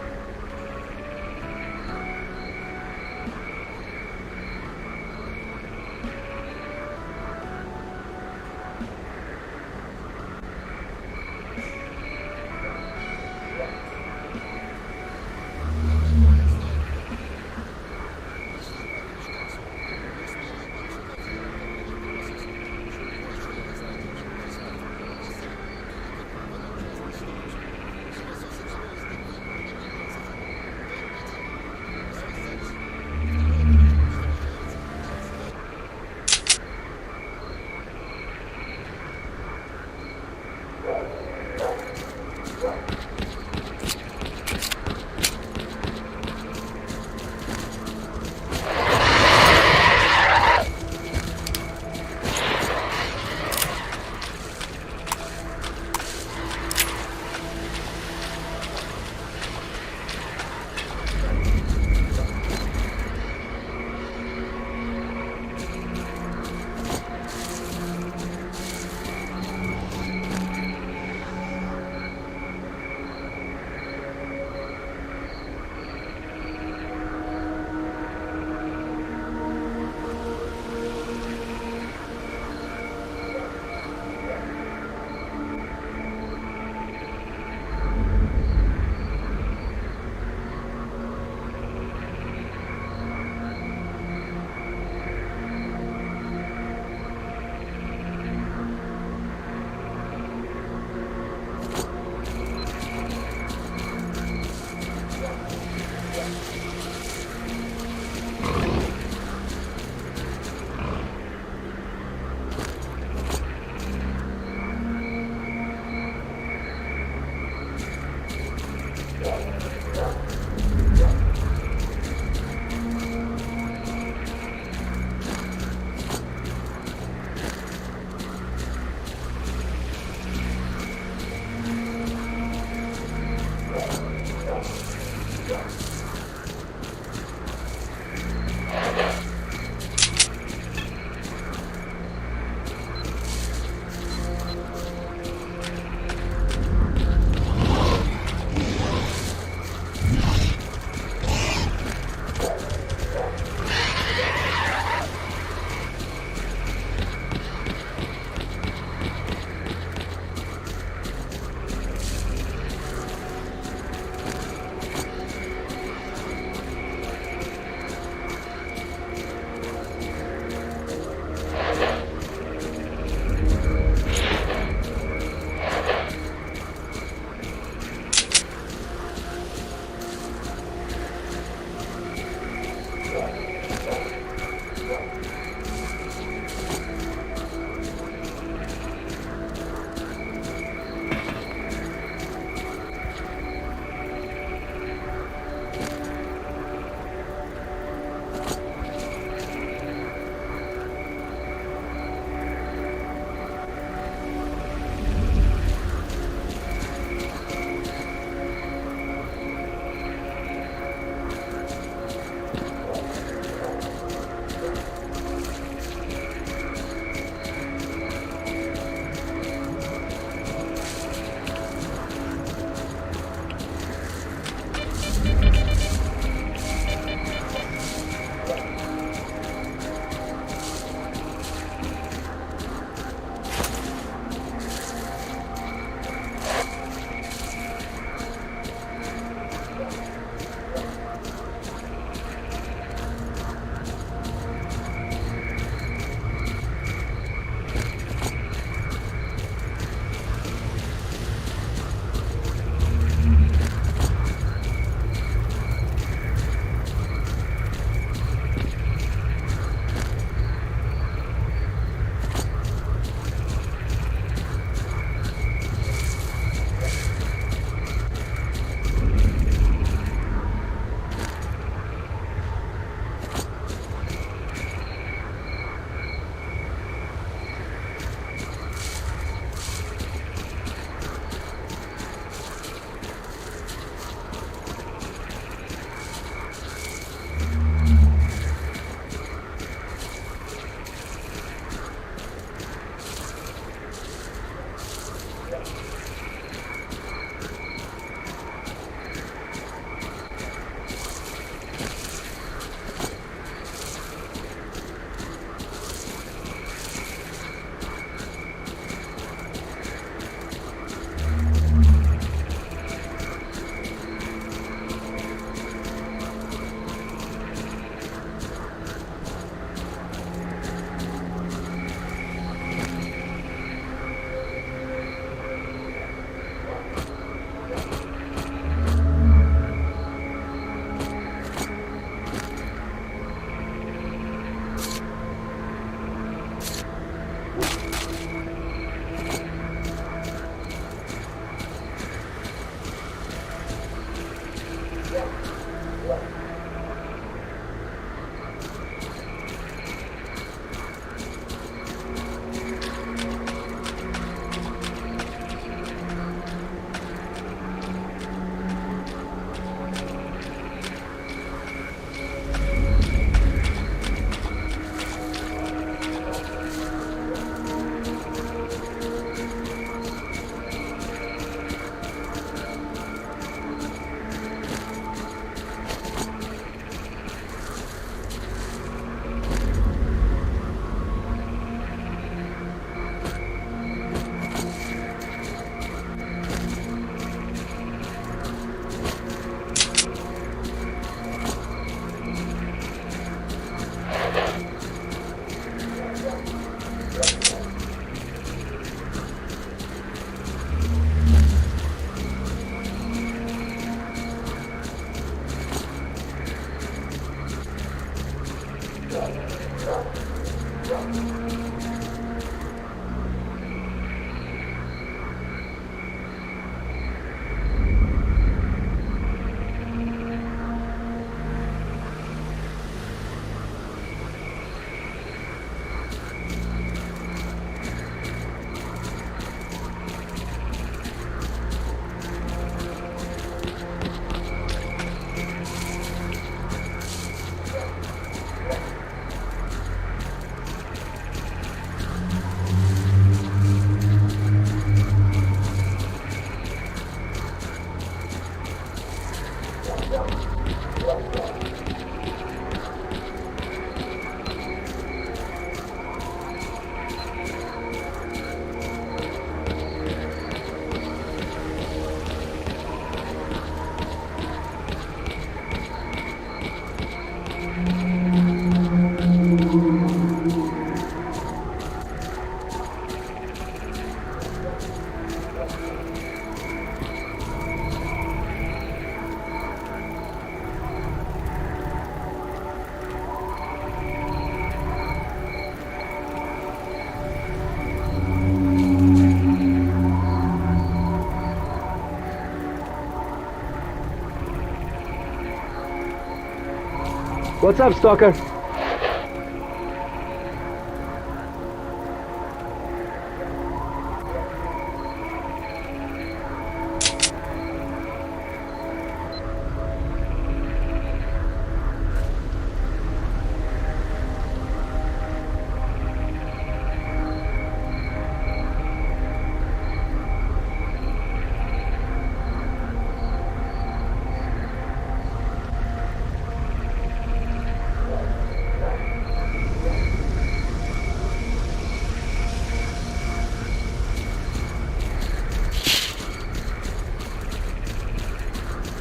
What's up, Stalker?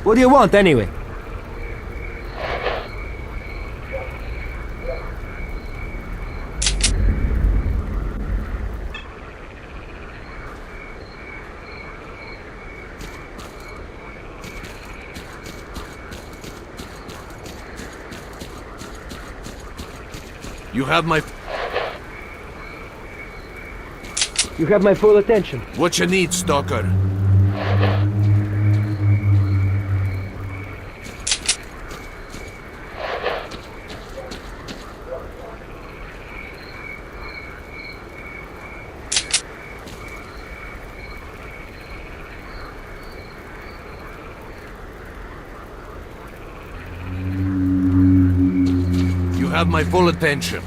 What do you want, anyway? You have my... You have my full attention. What you need, Stalker? You have my full attention.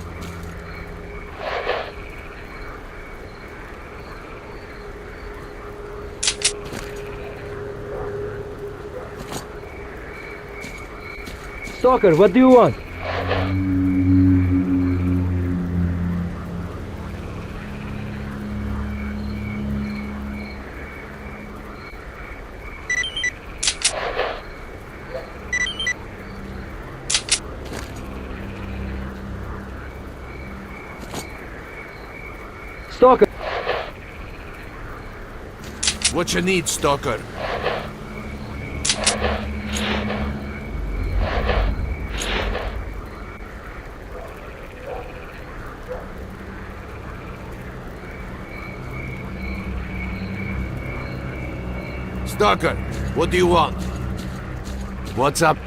Stalker, what do you want? Stalker! What you need, Stalker? Stalker, what do you want? What's up?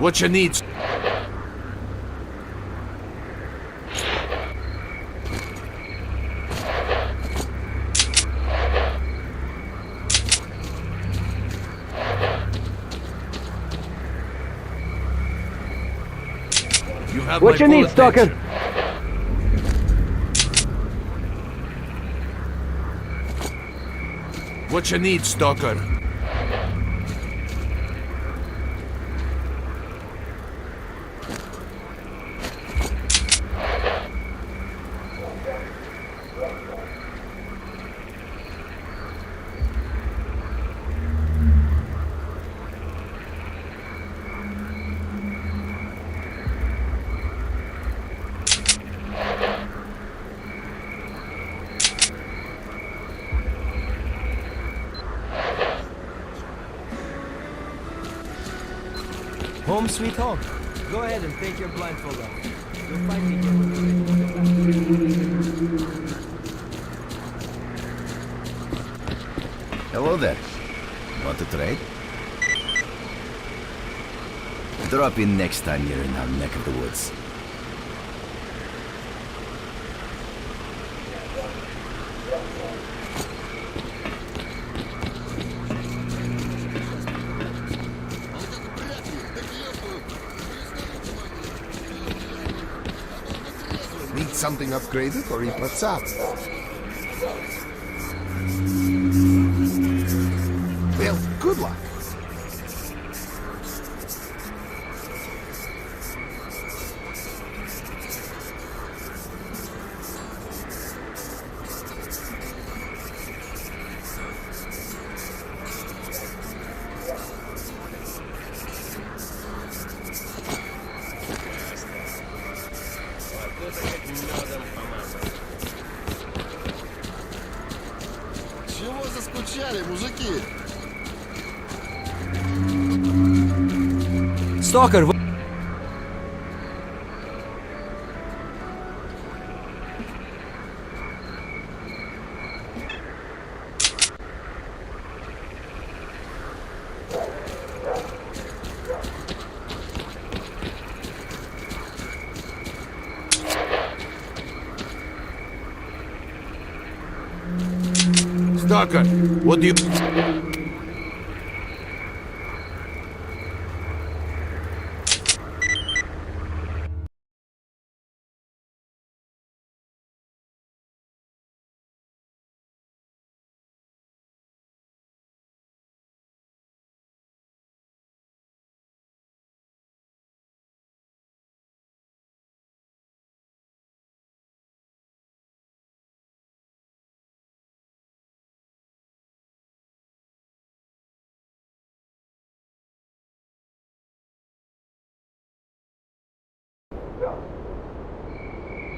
What you need? You have what my you need, full Stalker? attention. What you need, Stalker? Home sweet home. Go ahead and take your blindfold off. You'll find me here when you're ready to go back. Hello there. Want to trade? Drop in next time you're in our neck of the woods. Need something upgraded or eat what's up? Well, good luck. Чего заскучали, мужики? Stalker, Stalker, what do you...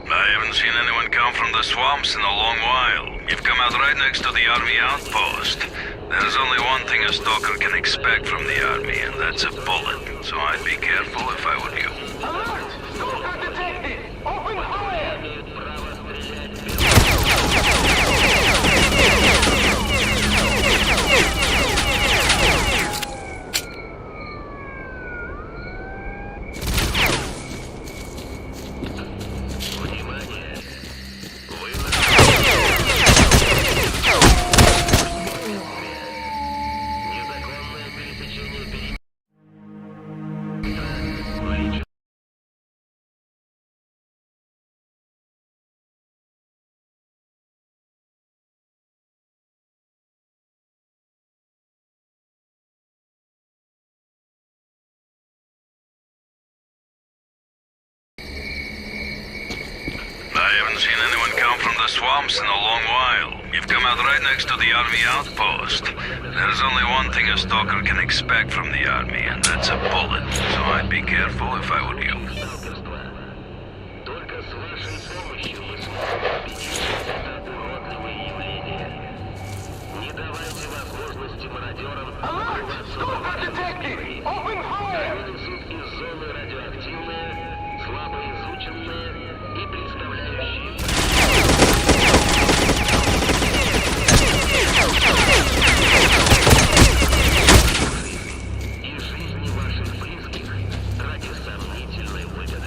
I haven't seen anyone come from the swamps in a long while. You've come out right next to the army outpost. There's only one thing a stalker can expect from the army, and that's a bullet. So I'd be careful if I were you. Alert! Stalker detected! Open fire! I haven't seen anyone come from the swamps in a long while. You've come out right next to the army outpost. There's only one thing a stalker can expect from the army, and that's a bullet. So I'd be careful if I were you. Только с вашей помощью мы сможем победить это уродливое явление. Не давайте возможности мародерам вынесут из зоны радиоактивные, слабо изученные и представляющие... И жизни ваших близких ради сомнительной выгоды.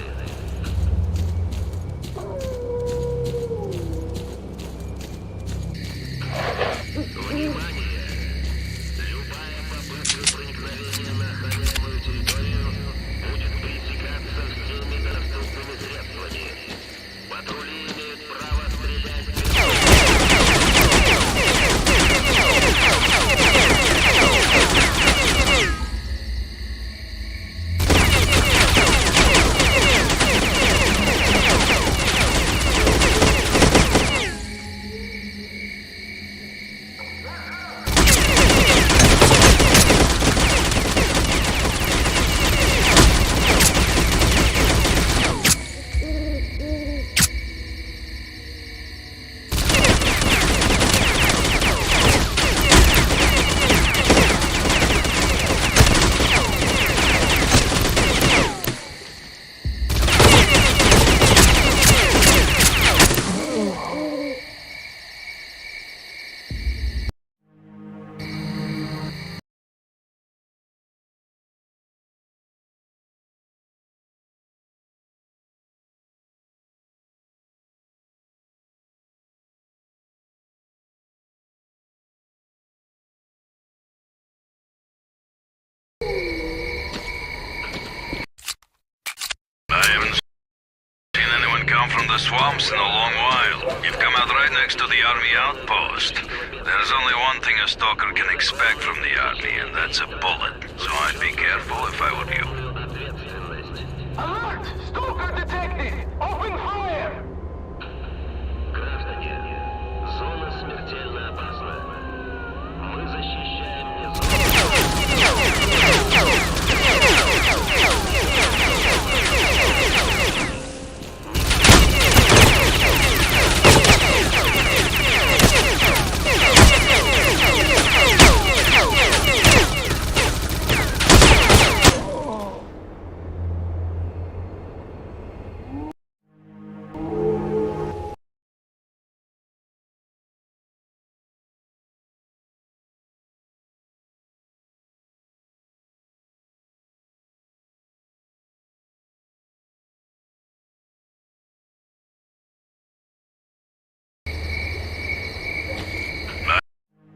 come from the swamps in a long while. You've come out right next to the army outpost. There's only one thing a stalker can expect from the army, and that's a bullet. So I'd be careful if I were you. Alert! Stalker detected! Open fire! Граждане, зона смертельно опасна. Мы защищаем не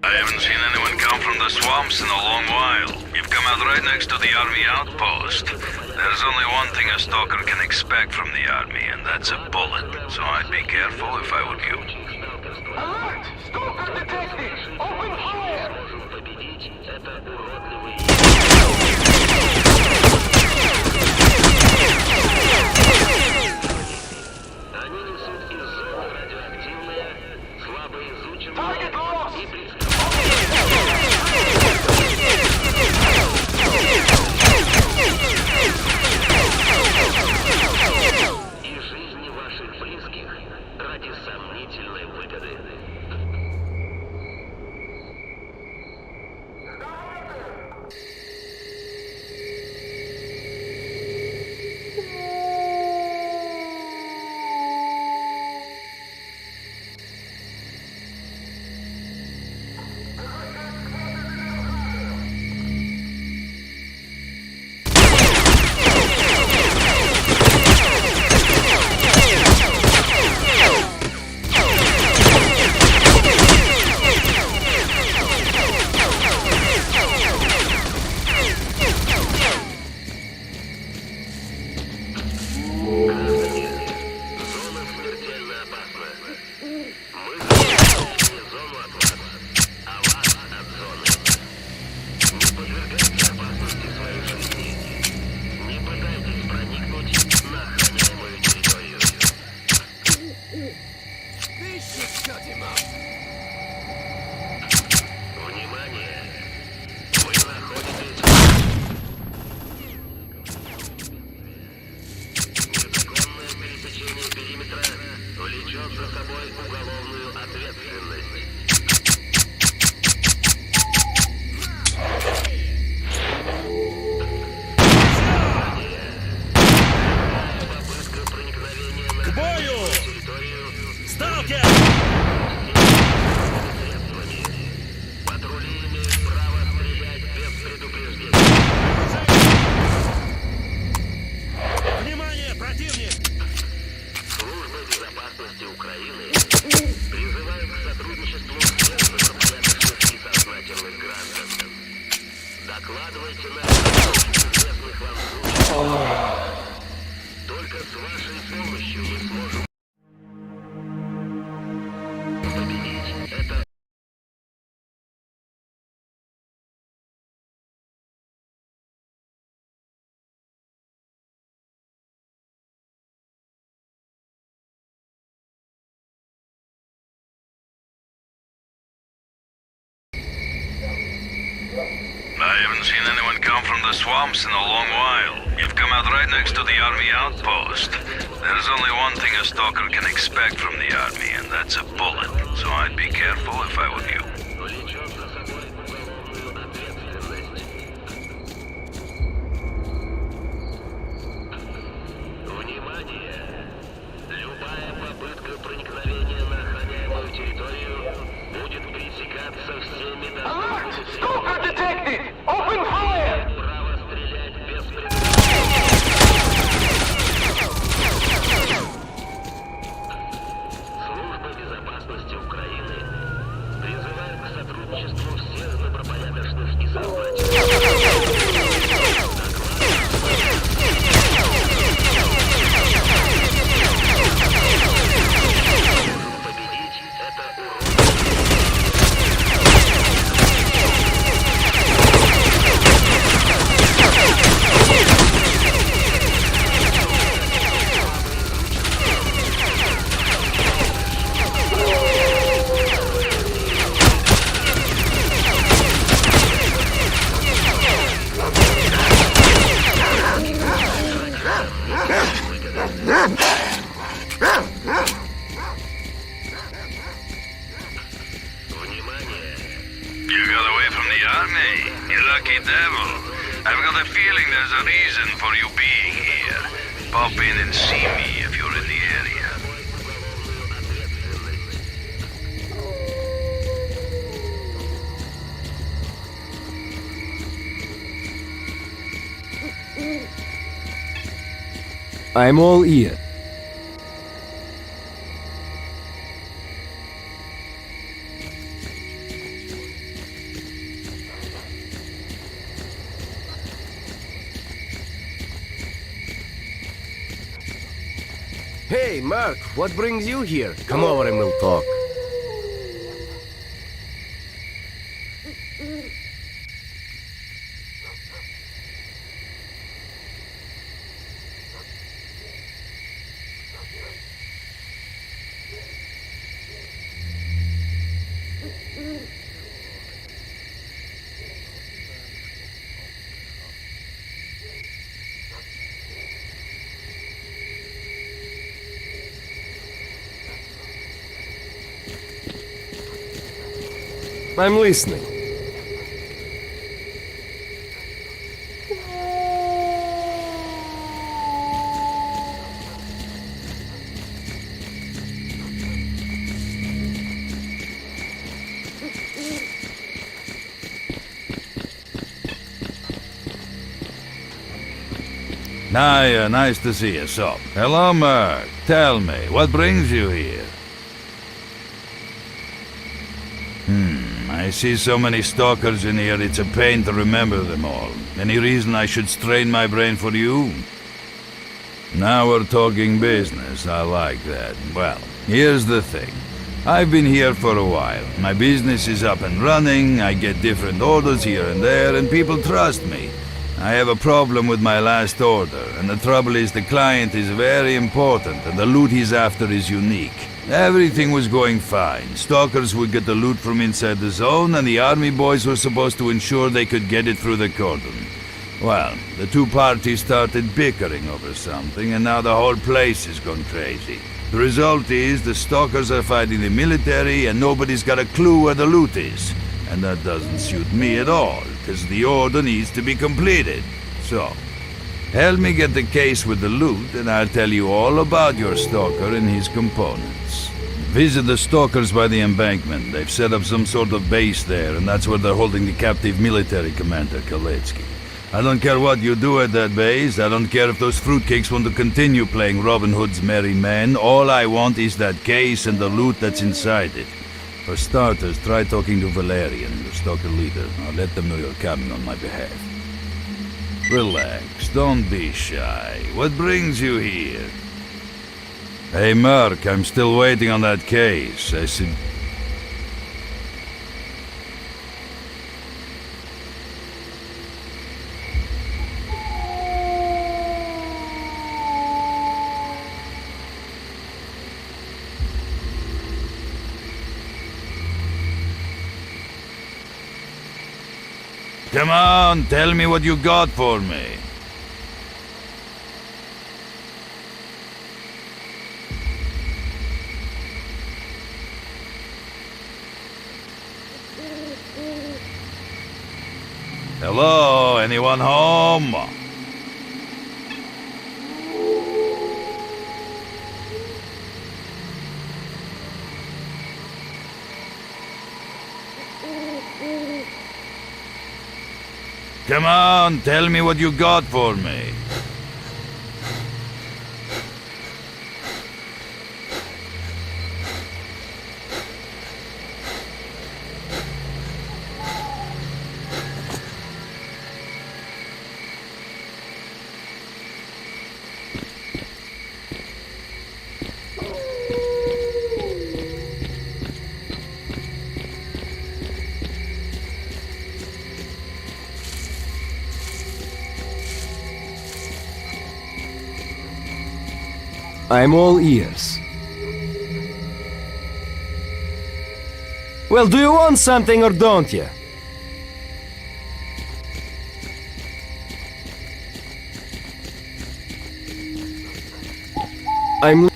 I haven't seen anyone come from the swamps in a long while. You've come out right next to the army outpost. There's only one thing a stalker can expect from the army, and that's a bullet. So I'd be careful if I were you. Alert! Stalker detected! Open fire! Они несут из зоны радиоактивные, слабо изученные и жизни ваших близких ради сомнительной выгоды. I haven't seen anyone come from the swamps in a long while. You've come out right next to the army outpost. There's only one thing a stalker can expect from the army, and that's a bullet. So I'd be careful if I were you. Любая попытка проникновения на охраняемую территорию будет пресекаться всеми доступными средствами. Право стрелять без Служба безопасности Украины призывает к сотрудничеству всех добропорядочных и сознательных. Army, you lucky devil. I've got a feeling there's a reason for you being here. Pop in and see me if you're in the area. I'm all ear. Hey, Mark, what brings you here? Come over and we'll talk. I'm listening. Naya, nice to see you, so. Hello, Merc. Tell me, what brings you here? I see so many stalkers in here, it's a pain to remember them all. Any reason I should strain my brain for you? Now we're talking business, I like that. Well, here's the thing. I've been here for a while. My business is up and running, I get different orders here and there, and people trust me. I have a problem with my last order, and the trouble is the client is very important, and the loot he's after is unique. Everything was going fine. Stalkers would get the loot from inside the zone, and the army boys were supposed to ensure they could get it through the cordon. Well, the two parties started bickering over something, and now the whole place has gone crazy. The result is the stalkers are fighting the military, and nobody's got a clue where the loot is. And that doesn't suit me at all, because the order needs to be completed. So, help me get the case with the loot, and I'll tell you all about your stalker and his components. Visit the stalkers by the embankment. They've set up some sort of base there, and that's where they're holding the captive military commander, S.T.A.L.K.E.R. I don't care what you do at that base. I don't care if those fruitcakes want to continue playing Robin Hood's merry men. All I want is that case and the loot that's inside it. For starters, try talking to Valerian, the stalker leader. I'll let them know you're coming on my behalf. Relax, don't be shy. What brings you here? Hey, Merc, I'm still waiting on that case. I said... Come on, tell me what you got for me. Hello, anyone home? Come on, tell me what you got for me. I'm all ears. Well, do you want something or don't you? I'm...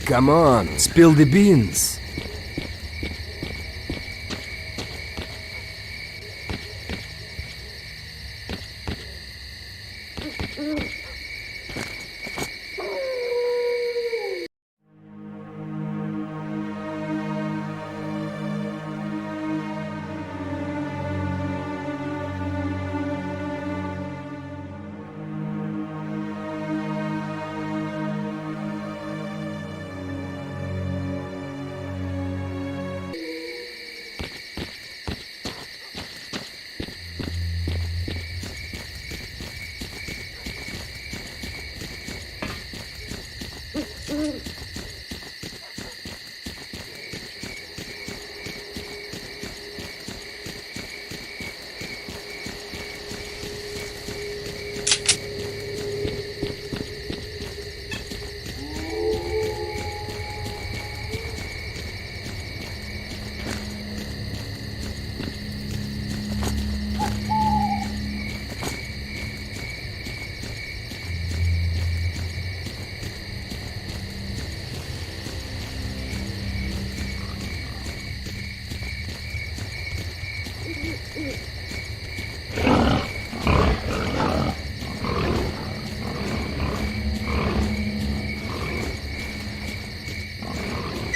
Come on, spill the beans.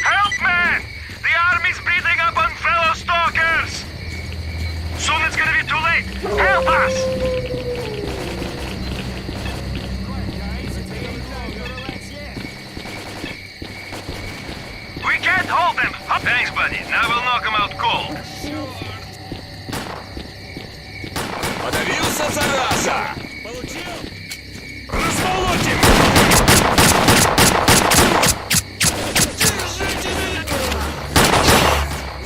Help, man! The army's beating up on fellow stalkers! Soon it's gonna be too late! Help us! We can't hold them! Thanks, buddy. Now we'll knock them out cold. Подавился, зараза! Получил! Размолотим!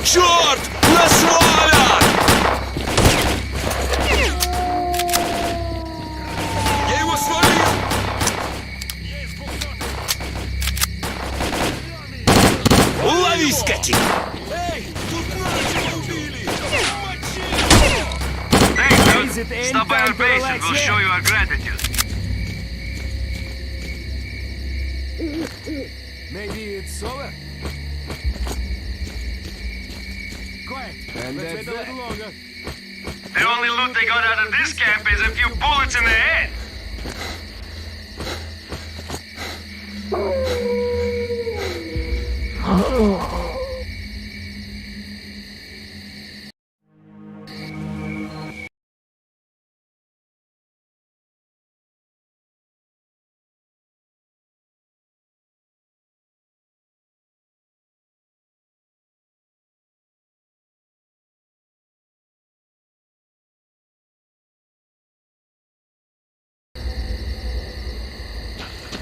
Черт! Нас валят! Я его свалил! Лови, скотина! Эй, тут нашего убили! Thanks, dude. Stop by our base and we'll show you our gratitude. Maybe it's over? Quiet. And that's that. The only loot they got out of this camp is a few bullets in the head.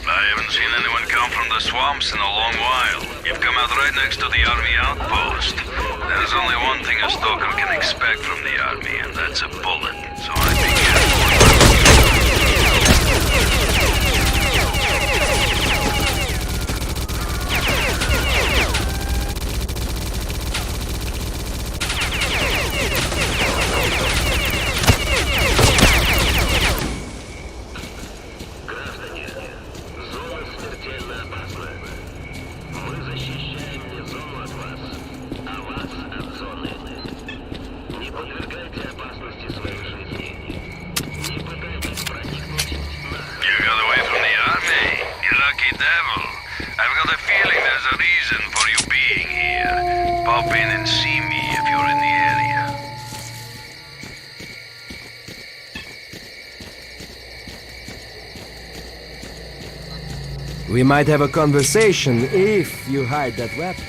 I haven't seen anyone come from the swamps in a long while. You've come out right next to the army outpost. There's only one thing a stalker can expect from the army, and that's a bullet. So I'd be careful. Граждане, зона смертельно опасна. Мы защищаем не зону от вас, а вас от зоны. Не подвергайте опасности своей жизни. Не пытайтесь проникнуть на... You got away from the army? You lucky devil. I've got a feeling there's a reason for you being here. Pop in and see me if you're in the area. We might have a conversation if you hide that weapon.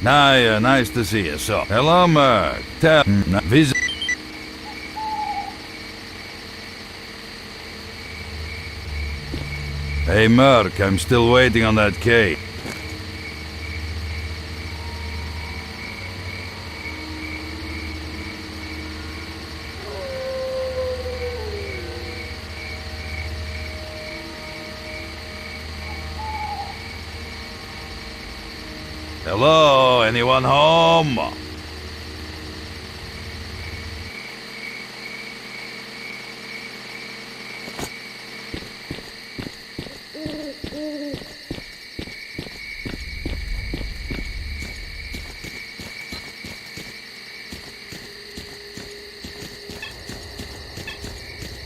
Naya, nice to see you. So, hello, Merc. Visit. Hey, Merc, I'm still waiting on that key. Hello, anyone home?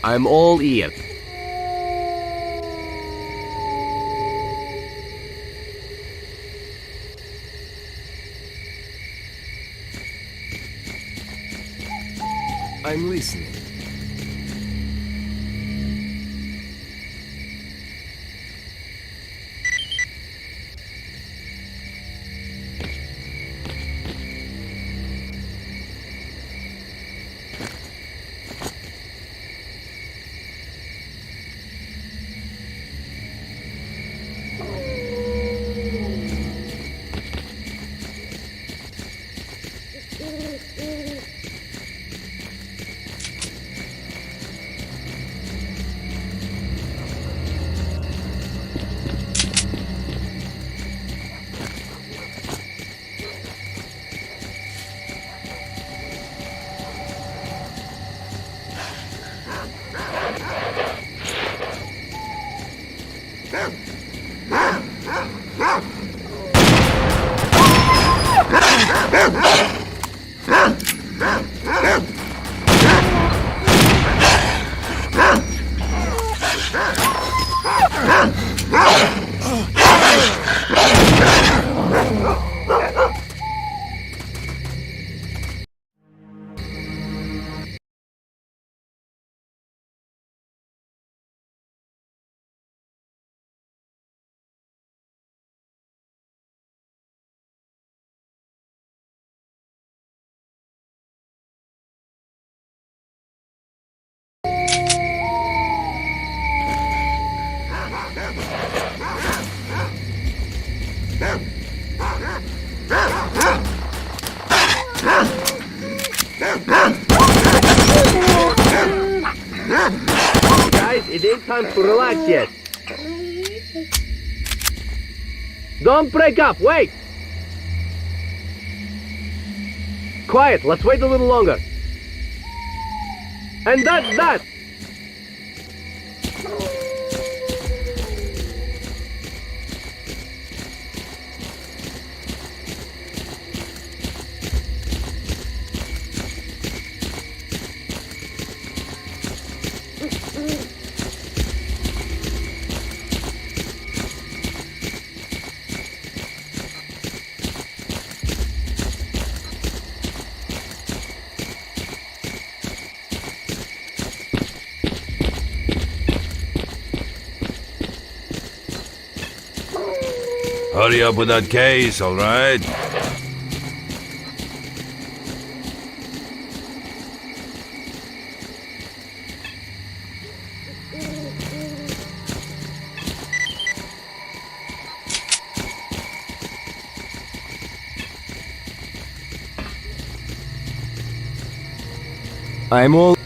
I'm all ear. I'm listening. Guys, it ain't time to relax yet. Don't break up, wait! Quiet, let's wait a little longer. And that's that! Hurry up with that case, all right? I'm all...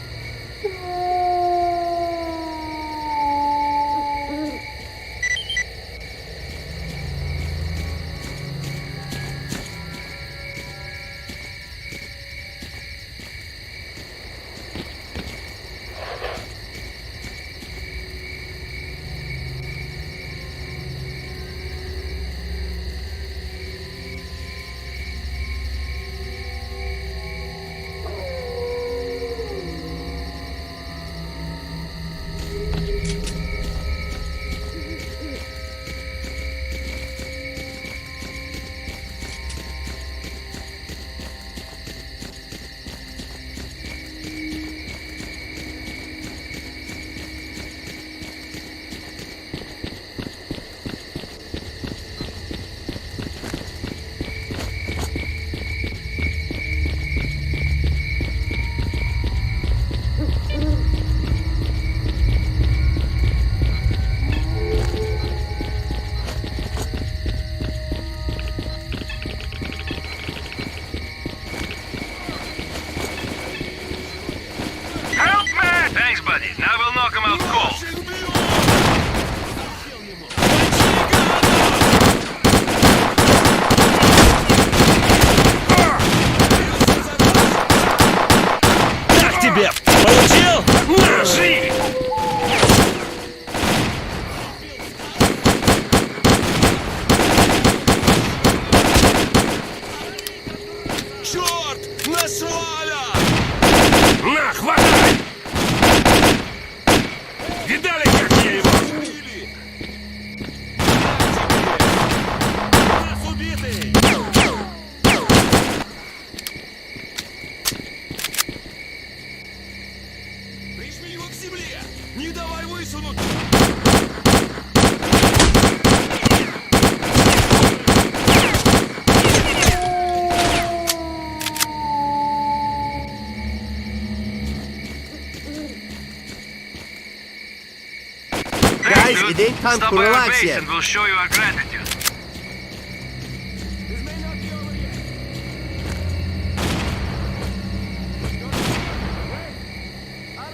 Good. it ain't time Stop to by our relax base yet. and we'll show you our gratitude.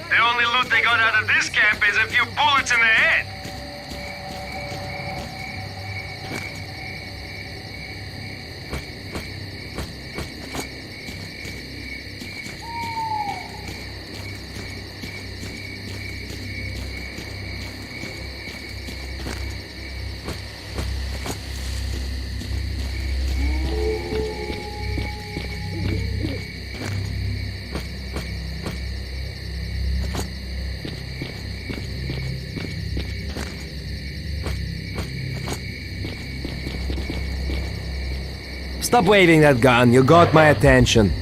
The only loot they got out of this camp is a few bullets in the head. Stop waving that gun, you got my attention.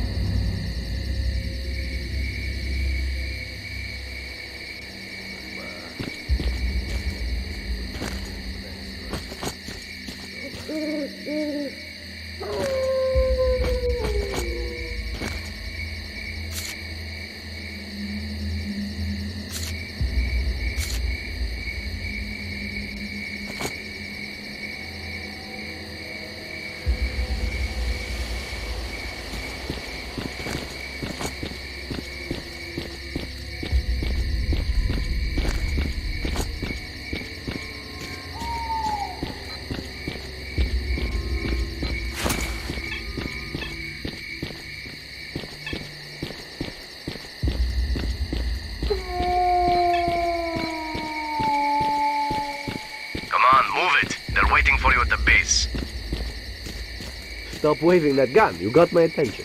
Waiting for you at the base. Stop waving that gun, you got my attention.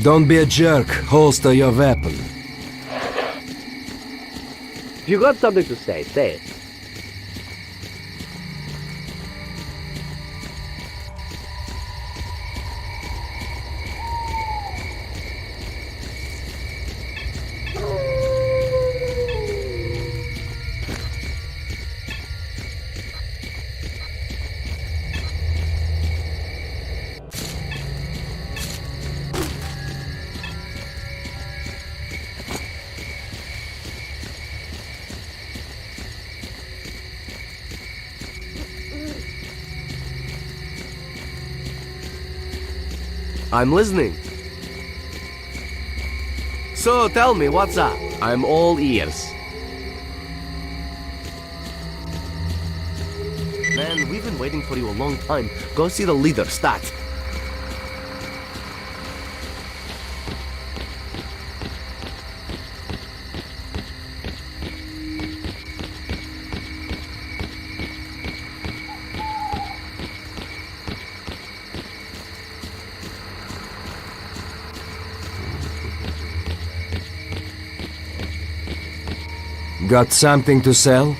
Don't be a jerk, holster your weapon. If you got something to say it. I'm listening. So tell me, what's up? I'm all ears. Man, we've been waiting for you a long time. Go see the leader, stat. Got something to sell?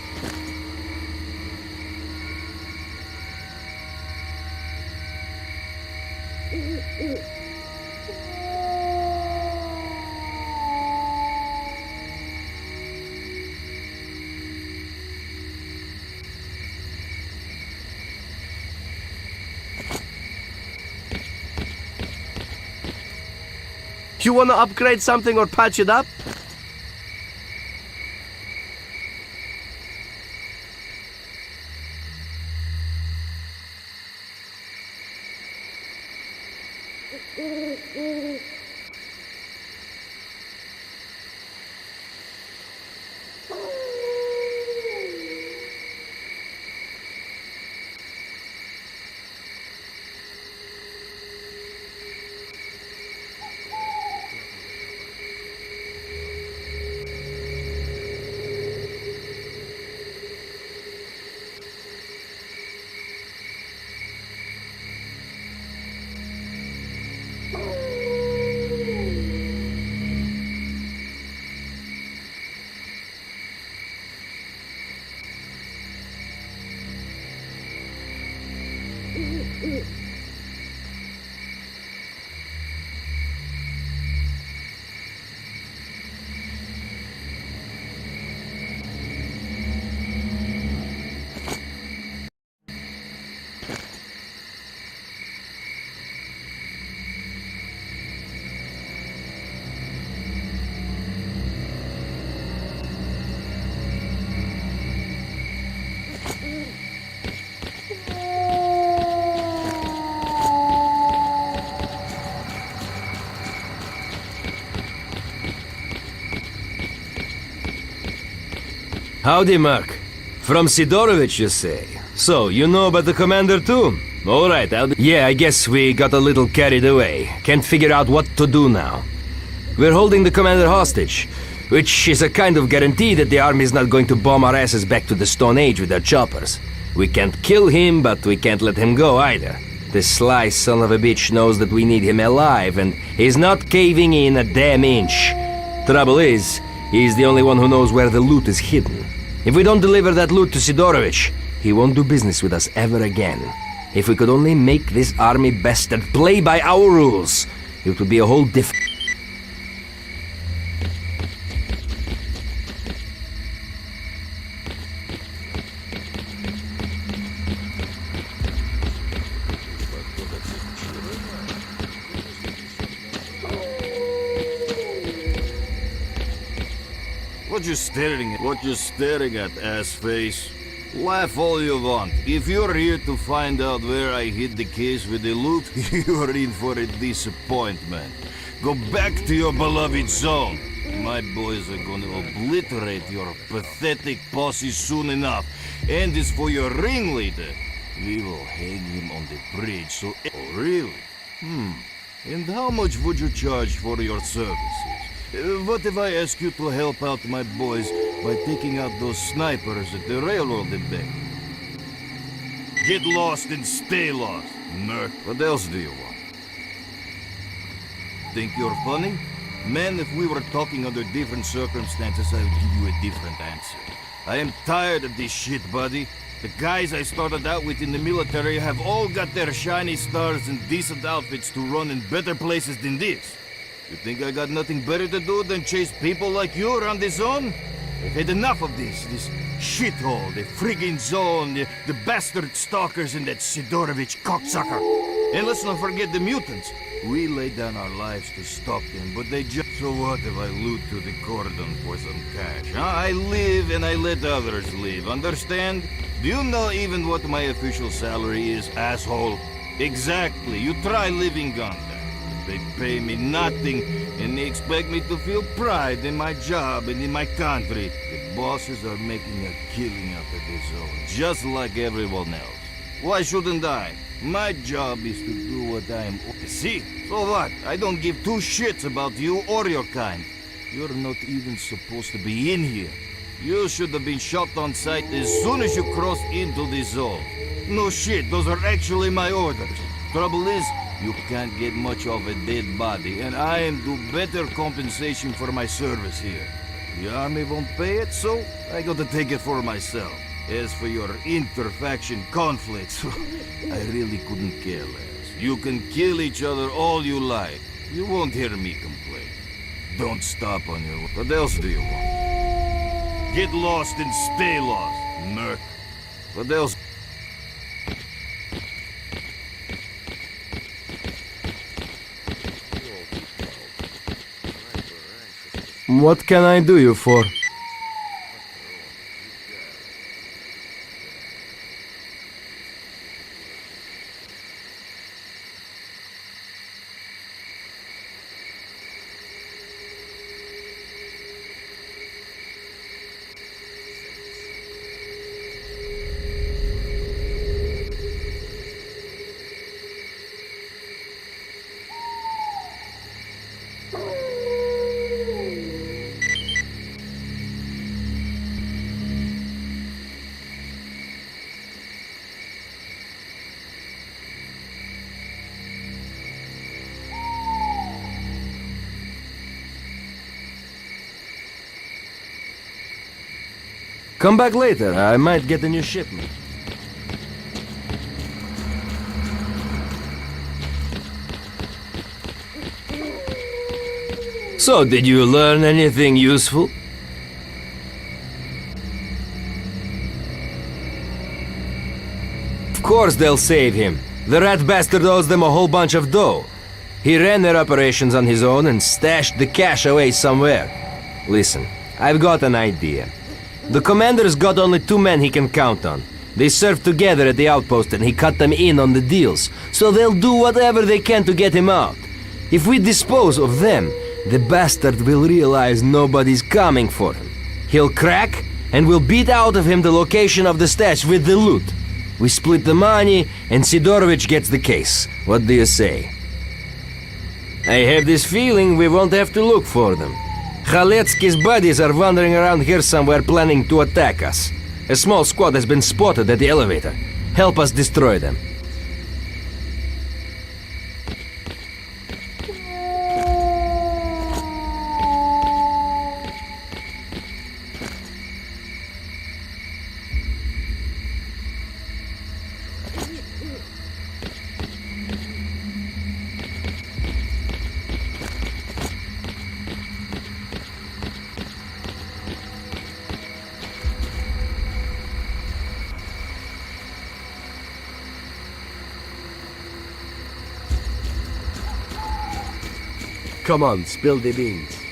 You wanna upgrade something or patch it up? Howdy, Mark. From Sidorovich, you say? So, you know about the commander too? Alright, Yeah, I guess we got a little carried away. Can't figure out what to do now. We're holding the commander hostage, which is a kind of guarantee that the army is not going to bomb our asses back to the Stone Age with their choppers. We can't kill him, but we can't let him go either. This sly son of a bitch knows that we need him alive, and he's not caving in a damn inch. Trouble is, he's the only one who knows where the loot is hidden. If we don't deliver that loot to Sidorovich, he won't do business with us ever again. If we could only make this army bastard play by our rules, it would be a whole different... What you staring at, ass-face? Laugh all you want. If you're here to find out where I hid the case with the loot, you're in for a disappointment. Go back to your beloved zone. My boys are gonna obliterate your pathetic posse soon enough. And as for your ringleader, we will hang him on the bridge, so... Oh, really? And how much would you charge for your services? What if I ask you to help out my boys by taking out those snipers at the railroad embankment? Get lost and stay lost, nerd. What else do you want? Think you're funny? Man, if we were talking under different circumstances, I would give you a different answer. I am tired of this shit, buddy. The guys I started out with in the military have all got their shiny stars and decent outfits to run in better places than this. You think I got nothing better to do than chase people like you around the zone? I've had enough of this shithole, the friggin' zone, the bastard stalkers and that Sidorovich cocksucker. And let's not forget the mutants. We laid down our lives to stop them, but they just... So what if I loot to the cordon for some cash? Huh? I live and I let others live, understand? Do you know even what my official salary is, asshole? Exactly, you try living on that. They pay me nothing, and they expect me to feel pride in my job and in my country. The bosses are making a killing out of this zone, just like everyone else. Why shouldn't I? My job is to do what I am... See? So what? I don't give two shits about you or your kind. You're not even supposed to be in here. You should have been shot on sight as soon as you crossed into the zone. No shit, those are actually my orders. Trouble is, you can't get much of a dead body, and I am due better compensation for my service here. The army won't pay it, so I got to take it for myself. As for your inter-faction conflicts, I really couldn't care less. You can kill each other all you like. You won't hear me complain. Don't stop on your... What else do you want? Get lost and stay lost, nerd. What else? What can I do you for? Come back later, I might get a new shipment. So, did you learn anything useful? Of course they'll save him. The rat bastard owes them a whole bunch of dough. He ran their operations on his own and stashed the cash away somewhere. Listen, I've got an idea. The commander's got only 2 men he can count on. They served together at the outpost and he cut them in on the deals, so they'll do whatever they can to get him out. If we dispose of them, the bastard will realize nobody's coming for him. He'll crack, and we'll beat out of him the location of the stash with the loot. We split the money, and Sidorovich gets the case. What do you say? I have this feeling we won't have to look for them. Khaletsky's buddies are wandering around here somewhere planning to attack us. A small squad has been spotted at the elevator. Help us destroy them. Come on, spill the beans.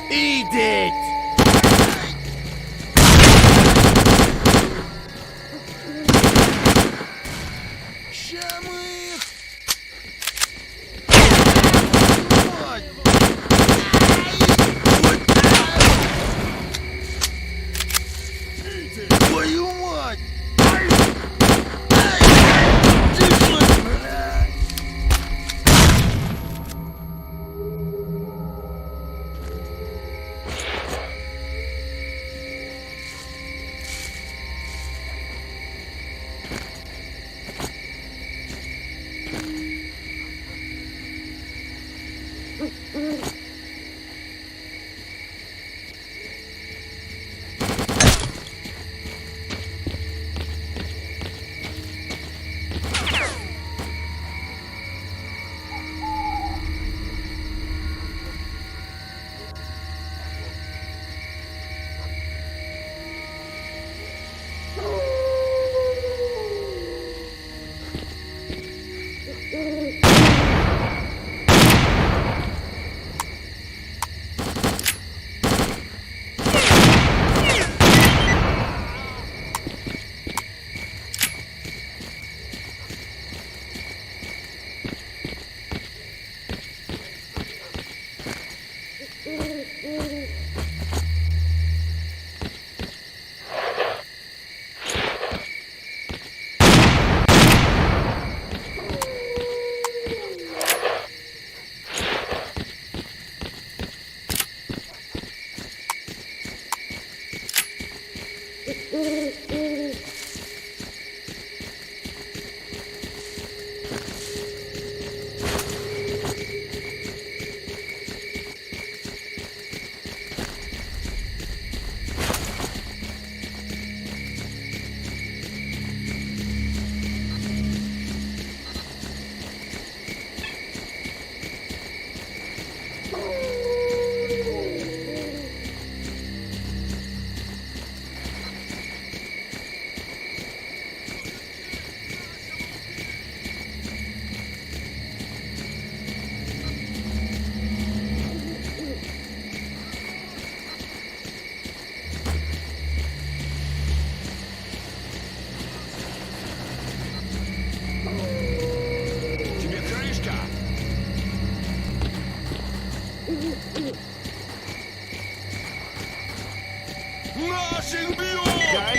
Eat it!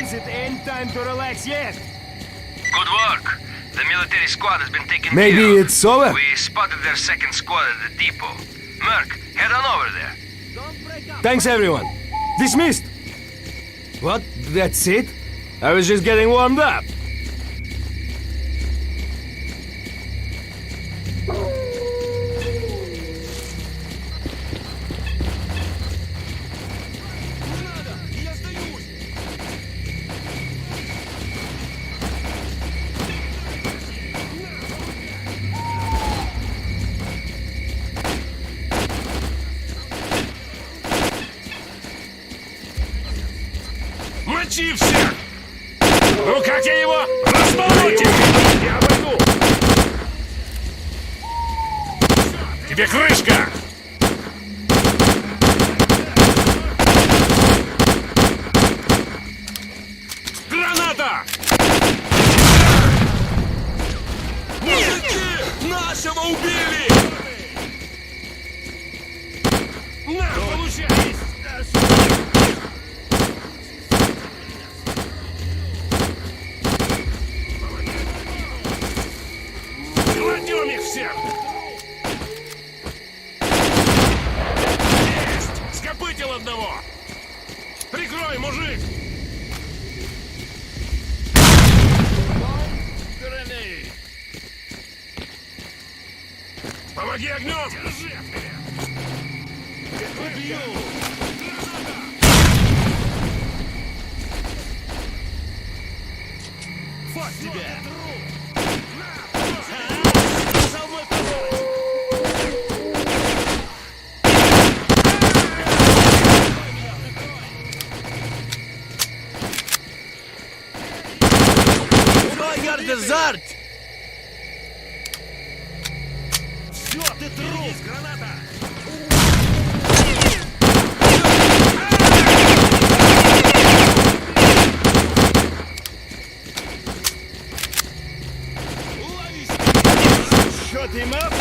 Guys, it ain't time to relax yet. Good work. The military squad has been taken Maybe care of. it's over. We spotted their second squad at the depot. Merc, head on over there. Thanks, everyone. Dismissed. What? That's it? I was just getting warmed up. Замочи всех! Ну как я его? Размолоти! Я обойду! Тебе крышка! Граната! Мужики! Нашего убили! На, получай! Кладем их всех! Есть! Скопытил одного! Прикрой, мужик! Помоги огнем! Держи от меня! Убью! Вот тебя! Дезерт! Все, ты труп! Граната! Shut him up!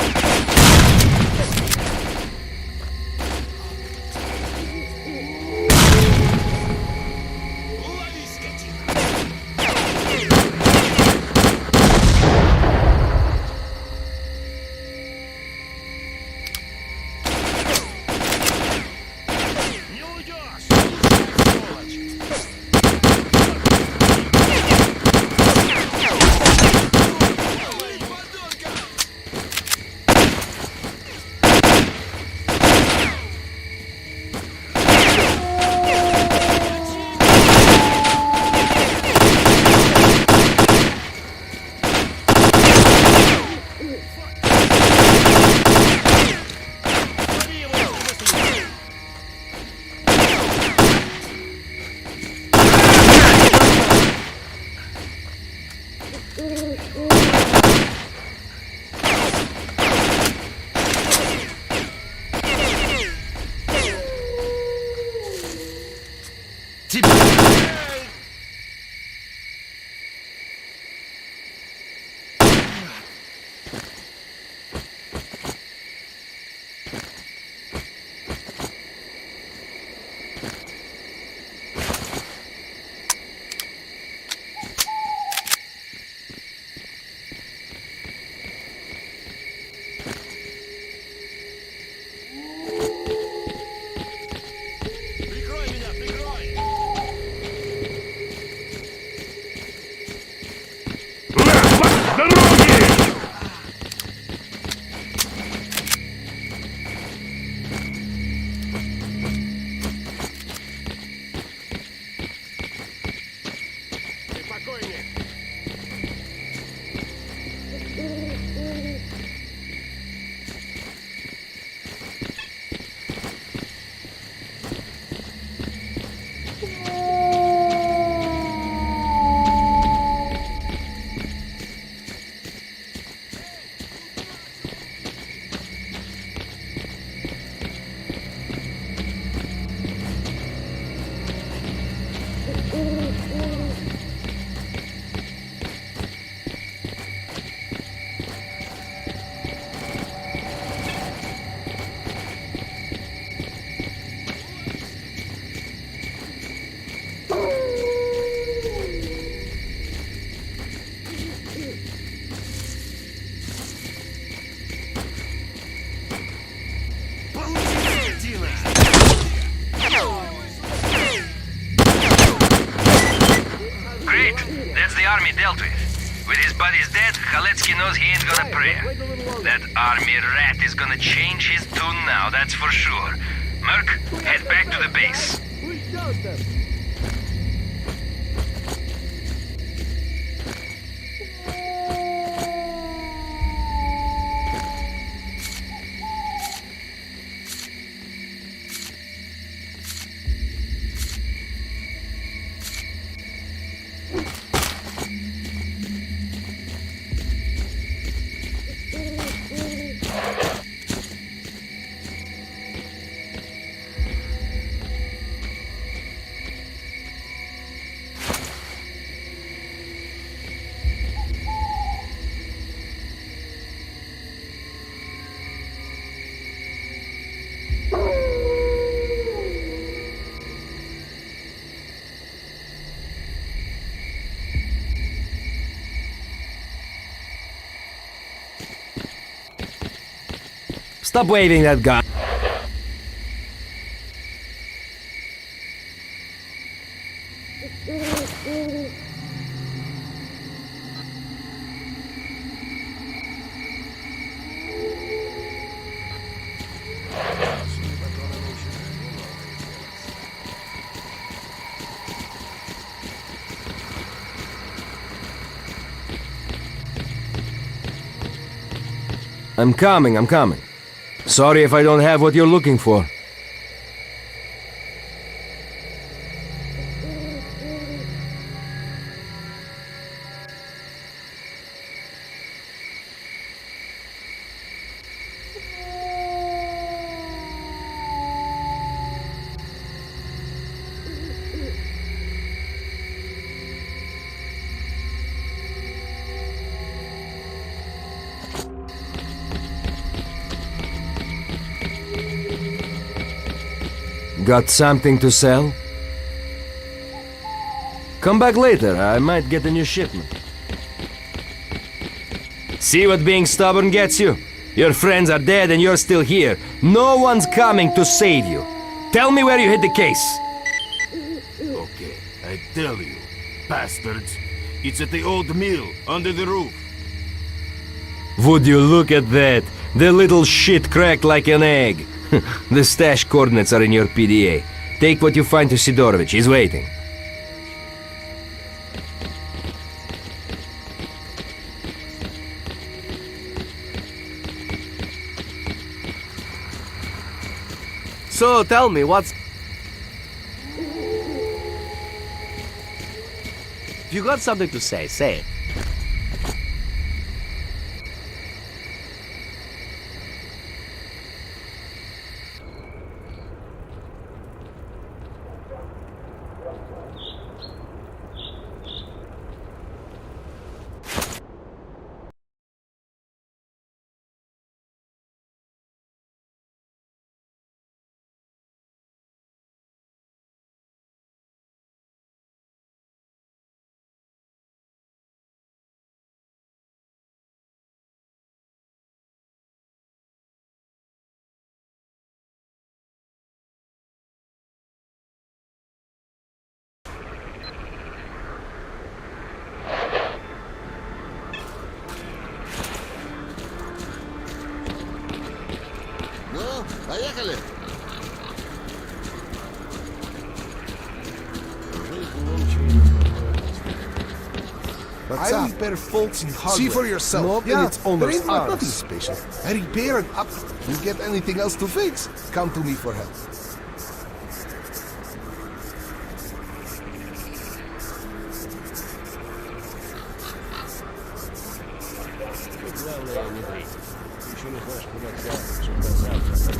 Army dealt with. With his buddies dead, Khaletsky knows he ain't gonna pray. That army rat is gonna change his tune now, that's for sure. Merc, head back to the base. Stop waving that gun. I'm coming. Sorry if I don't have what you're looking for. Got something to sell? Come back later, I might get a new shipment. See what being stubborn gets you? Your friends are dead and you're still here. No one's coming to save you. Tell me where you hid the case. Okay, I tell you, bastards. It's at the old mill, under the roof. Would you look at that? The little shit cracked like an egg. The stash coordinates are in your PDA. Take what you find to Sidorovich. He's waiting. So, tell me, what's... If you got something to say it. Ну, поехали! I repair faults in hardware. See for yourself. Not in its owner's arms. Nothing special. I repair and up. You get anything else to fix? Come to me for help. Главное, не дрейф. Еще не знаешь, куда взял, что до завтра.